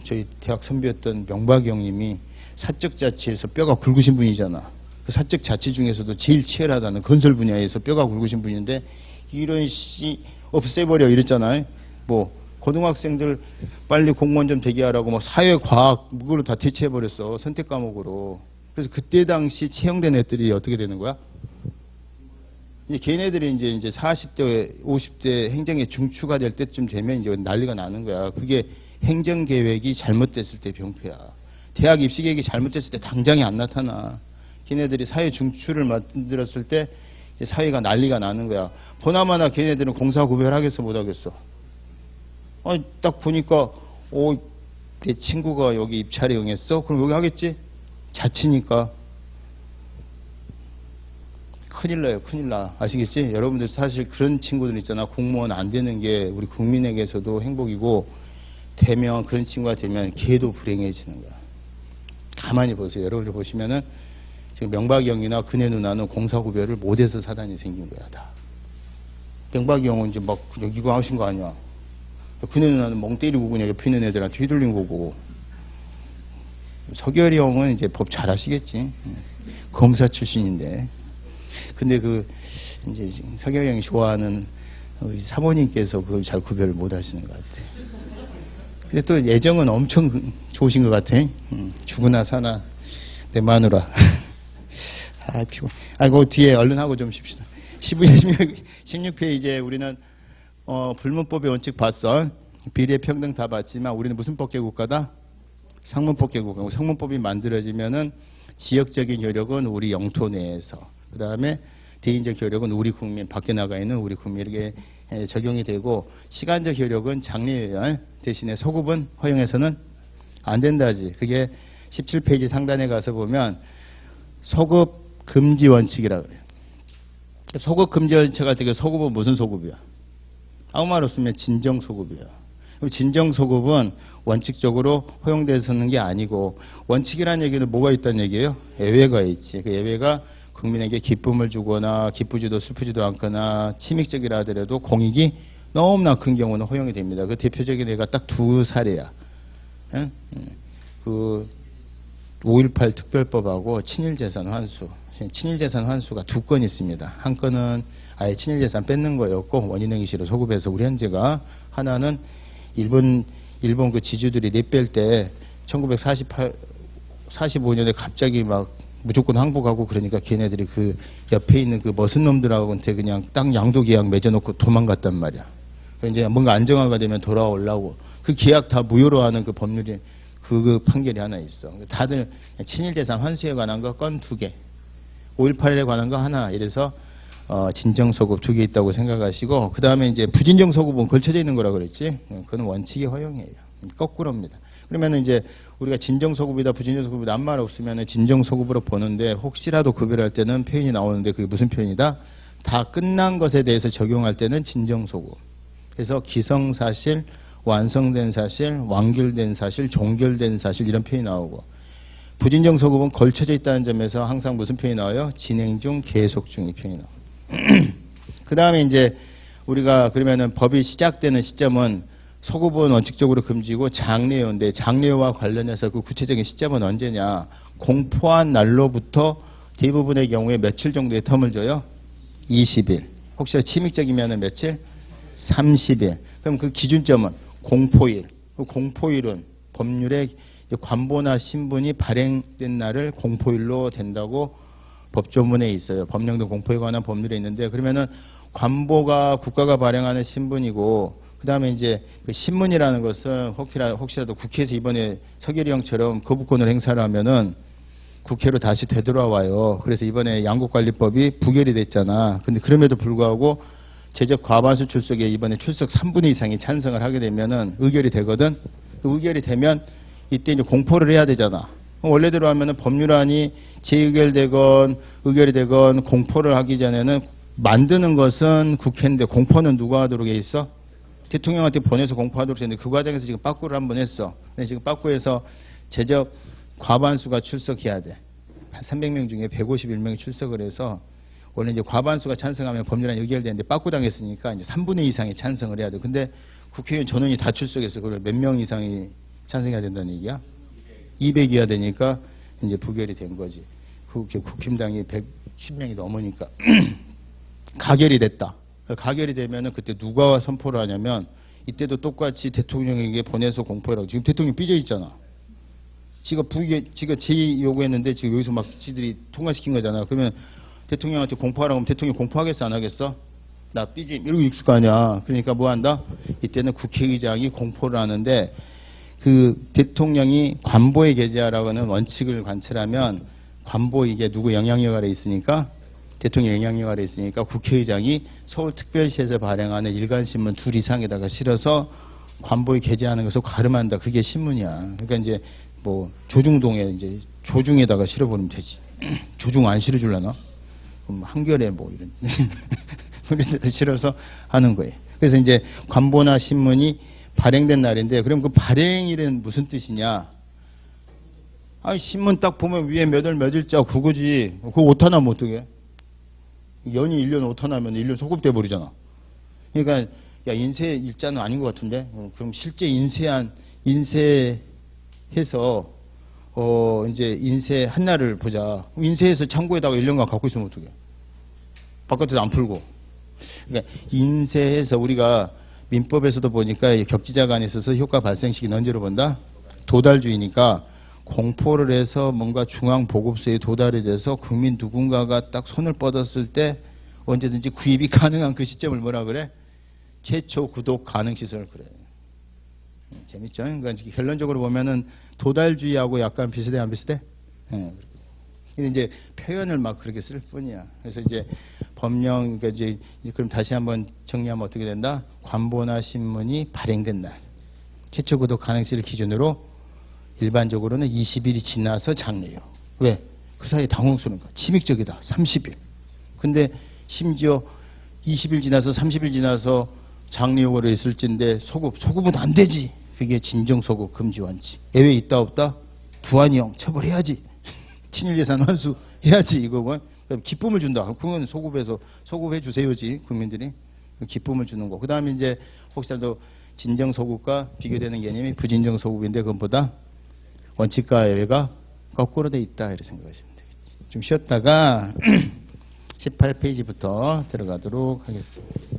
저희 대학 선배였던 명박이 형님이 사적자치에서 뼈가 굵으신 분이잖아. 그 사적자치 중에서도 제일 치열하다는 건설 분야에서 뼈가 굵으신 분인데 이런 씨 없애버려 이랬잖아요. 뭐 고등학생들 빨리 공무원 좀 되게 하라고 뭐 사회과학 그걸로 다 대체해버렸어. 선택 과목으로. 그래서 그때 당시 채용된 애들이 어떻게 되는 거야? 이제 걔네들이 이제 40대, 50대 행정에 중추가 될 때쯤 되면 이제 난리가 나는 거야. 그게 행정 계획이 잘못됐을 때 병폐야. 대학 입시 계획이 잘못됐을 때 당장이 안 나타나. 걔네들이 사회 중추를 만들었을 때 이제 사회가 난리가 나는 거야. 보나마나 걔네들은 공사 구별하겠어, 못 하겠어? 딱 보니까, 내 친구가 여기 입찰에 응했어? 그럼 여기 하겠지? 자치니까. 큰일 나요, 큰일 나. 아시겠지? 여러분들 사실 그런 친구들 있잖아. 공무원 안 되는 게 우리 국민에게서도 행복이고, 되면, 그런 친구가 되면 걔도 불행해지는 거야. 가만히 보세요. 여러분들 보시면은, 지금 명박이 형이나 그네 누나는 공사구별을 못해서 사단이 생긴 거야, 다. 명박이 형은 이제 막, 이거 하신 거 아니야. 그네 누나는 멍 때리고 그냥 옆에 있는 애들한테 휘둘린 거고. 서결이 형은 이제 법 잘 하시겠지. 검사 출신인데. 근데 이제 서결이 형이 좋아하는 우리 사모님께서 그걸 잘 구별을 못 하시는 것 같아. 근데 또 예정은 엄청 좋으신 것 같아. 죽으나 사나 내 마누라. 피곤. 그 뒤에 얼른 하고 좀 쉽시다. 16페이지에 우리는 불문법의 원칙 봤어. 비례 평등 다 봤지만 우리는 무슨 법계 국가다? 상문법계 국가. 상문법이 만들어지면은 지역적인 효력은 우리 영토 내에서, 그 다음에 대인적 효력은 우리 국민, 밖에 나가 있는 우리 국민에게 적용이 되고, 시간적 효력은 장래외연 대신에 소급은 허용해서는 안 된다지. 그게 17페이지 상단에 가서 보면 소급 금지 원칙이라 그래요. 소급 금지 원칙 할때 그 소급은 무슨 소급이야? 아무 말 없으면 진정 소급이야. 진정 소급은 원칙적으로 허용되는 게 아니고, 원칙이라는 얘기는 뭐가 있다는 얘기예요? 예외가 있지. 그 예외가 국민에게 기쁨을 주거나 기쁘지도 슬프지도 않거나 침익적이라 하더라도 공익이 너무나 큰 경우는 허용이 됩니다. 그 대표적인 예가 딱 두 사례야. 응? 그 5.18 특별법하고 친일재산 환수. 친일재산 환수가 두 건 있습니다. 한 건은 아예 친일재산 뺏는 거였고 원인행위시로 소급해서 우리 현재가, 하나는 일본 그 지주들이 내뺄 때 1945년에 갑자기 막 무조건 항복하고 그러니까 걔네들이 그 옆에 있는 그 머슴 놈들하고한테 그냥 땅 양도 계약 맺어놓고 도망갔단 말이야. 이제 뭔가 안정화가 되면 돌아오려고 그 계약 다 무효로 하는 그 법률이 그 판결이 하나 있어. 다들 친일재산 환수에 관한 거 건 두 개, 5.18에 관한 거 하나, 이래서 진정소급 두 개 있다고 생각하시고, 그 다음에 이제 부진정소급은 걸쳐져 있는 거라 그랬지. 그건 원칙이 허용이에요. 거꾸로입니다. 그러면 이제 우리가 진정소급이다 부진정소급이다 아무 말 없으면 진정소급으로 보는데, 혹시라도 구별할 때는 표현이 나오는데 그게 무슨 표현이다? 다 끝난 것에 대해서 적용할 때는 진정소급. 그래서 기성사실, 완성된 사실, 완결된 사실, 종결된 사실, 이런 표현이 나오고, 부진정소급은 걸쳐져 있다는 점에서 항상 무슨 표현이 나와요? 진행 중, 계속 중, 이 표현이 나와요. 그 다음에 이제 우리가 그러면은 법이 시작되는 시점은 소급은 원칙적으로 금지고 장래요인데, 장래요와 관련해서 그 구체적인 시점은 언제냐? 공포한 날로부터 대부분의 경우에 며칠 정도의 텀을 줘요? 20일. 혹시나 침익적이면은 며칠? 30일. 그럼 그 기준점은 공포일. 그 공포일은 법률에 관보나 신분이 발행된 날을 공포일로 된다고 법조문에 있어요. 법령등 공포에 관한 법률에 있는데, 그러면은 관보가 국가가 발행하는 신분이고, 그 다음에 이제 그 신문이라는 것은 혹시라도 국회에서 이번에 서결이 형처럼 거부권을 행사를 하면은 국회로 다시 되돌아와요. 그래서 이번에 양국관리법이 부결이 됐잖아. 근데 그럼에도 불구하고 제적 과반수 출석에 이번에 출석 3분의 2 이상이 찬성을 하게 되면은 의결이 되거든. 의결이 되면 이때 이제 공포를 해야 되잖아. 원래대로 하면은 법률안이 재의결되건 의결이 되건 공포를 하기 전에는 만드는 것은 국회인데 공포는 누가 하도록 해 있어? 대통령한테 보내서 공포하도록 했는데 그 과정에서 지금 빠꾸를 한번 했어. 근데 지금 빠꾸에서 제적 과반수가 출석해야 돼. 한 300명 중에 151명이 출석을 해서 원래 이제 과반수가 찬성하면 법률안이 의결되는데 빠꾸 당했으니까 이제 3분의 2 이상이 찬성을 해야 돼. 근데 국회의원 전원이 다 출석해서 그래 몇 명 이상이 찬성해야 된다는 얘기야? 200이어야 되니까 이제 부결이 된 거지. 국힘당이 110명이 넘으니까 가결이 됐다. 가결이 되면은 그때 누가 선포를 하냐면 이때도 똑같이 대통령에게 보내서 공포라고. 지금 대통령 삐져 있잖아. 지가 제의 요구했는데 지금 여기서 막 지들이 통과시킨 거잖아. 그러면 대통령한테 공포하라고 하면 대통령 공포하겠어 안 하겠어? 나 삐짐 이러고 있을 거 아니야. 그러니까 뭐 한다? 이때는 국회의장이 공포를 하는데 그 대통령이 관보에 게재하라고 하는 원칙을 관철하면 관보 이게 누구 영향력 아래 있으니까 대통령 영향력 아래 있으니까 국회의장이 서울특별시에서 발행하는 일간신문 2 이상에다가 실어서 관보에 게재하는 것을 가름한다. 그게 신문이야. 그러니까 이제 뭐 조중동에 이제 조중에다가 실어버리면 되지. 조중 안 실어줄라나? 그럼 한겨레 뭐 이런 그런 데다 실어서 하는 거예요. 그래서 이제 관보나 신문이 발행된 날인데 그럼 그 발행일은 무슨 뜻이냐? 아니 신문 딱 보면 위에 몇 월 몇 일자 그거지. 그거 오타나면 어떡해? 연이 1년 오타나면 1년 소급돼 버리잖아. 그러니까 야 인쇄 일자는 아닌 것 같은데 그럼 실제 인쇄해서 이제 인쇄 한 날을 보자. 인쇄해서 창고에다가 1년간 갖고 있으면 어떡해? 바깥에서 안 풀고. 그러니까 인쇄해서 우리가 민법에서도 보니까 격지자가 안에 있어서 효과 발생 시기는 언제로 본다? 도달주의니까 공포를 해서 뭔가 중앙보급소에 도달이 돼서 국민 누군가가 딱 손을 뻗었을 때 언제든지 구입이 가능한 그 시점을 뭐라 그래? 최초 구독 가능 시설 그래. 재밌죠? 그러니까 결론적으로 보면은 도달주의하고 약간 비슷해 안 비슷해? 네. 근데 이제 표현을 막 그렇게 쓸 뿐이야. 그래서 이제 법령 그러니까 이제 그럼 다시 한번 정리하면 어떻게 된다? 관보나 신문이 발행된 날 최초 구독 가능시를 기준으로 일반적으로는 20일이 지나서 장려요. 왜? 그 사이에 당혹스러운 거야. 침익적이다. 30일. 근데 심지어 20일 지나서 30일 지나서 장려요구를 있을진데 소급은 안 되지. 그게 진정소급 금지 원칙. 예외 있다 없다? 부안이형 처벌해야지. 친일재산 환수해야지. 이거 기쁨을 준다. 그건 소급해 주세요지. 국민들이 기쁨을 주는 거. 그 다음에 이제 혹시라도 진정소급과 비교되는 개념이 부진정소급인데 그것보다 원칙과 예외가 거꾸로 돼 있다. 이렇게 생각하시면 되겠지. 좀 쉬었다가 18페이지부터 들어가도록 하겠습니다.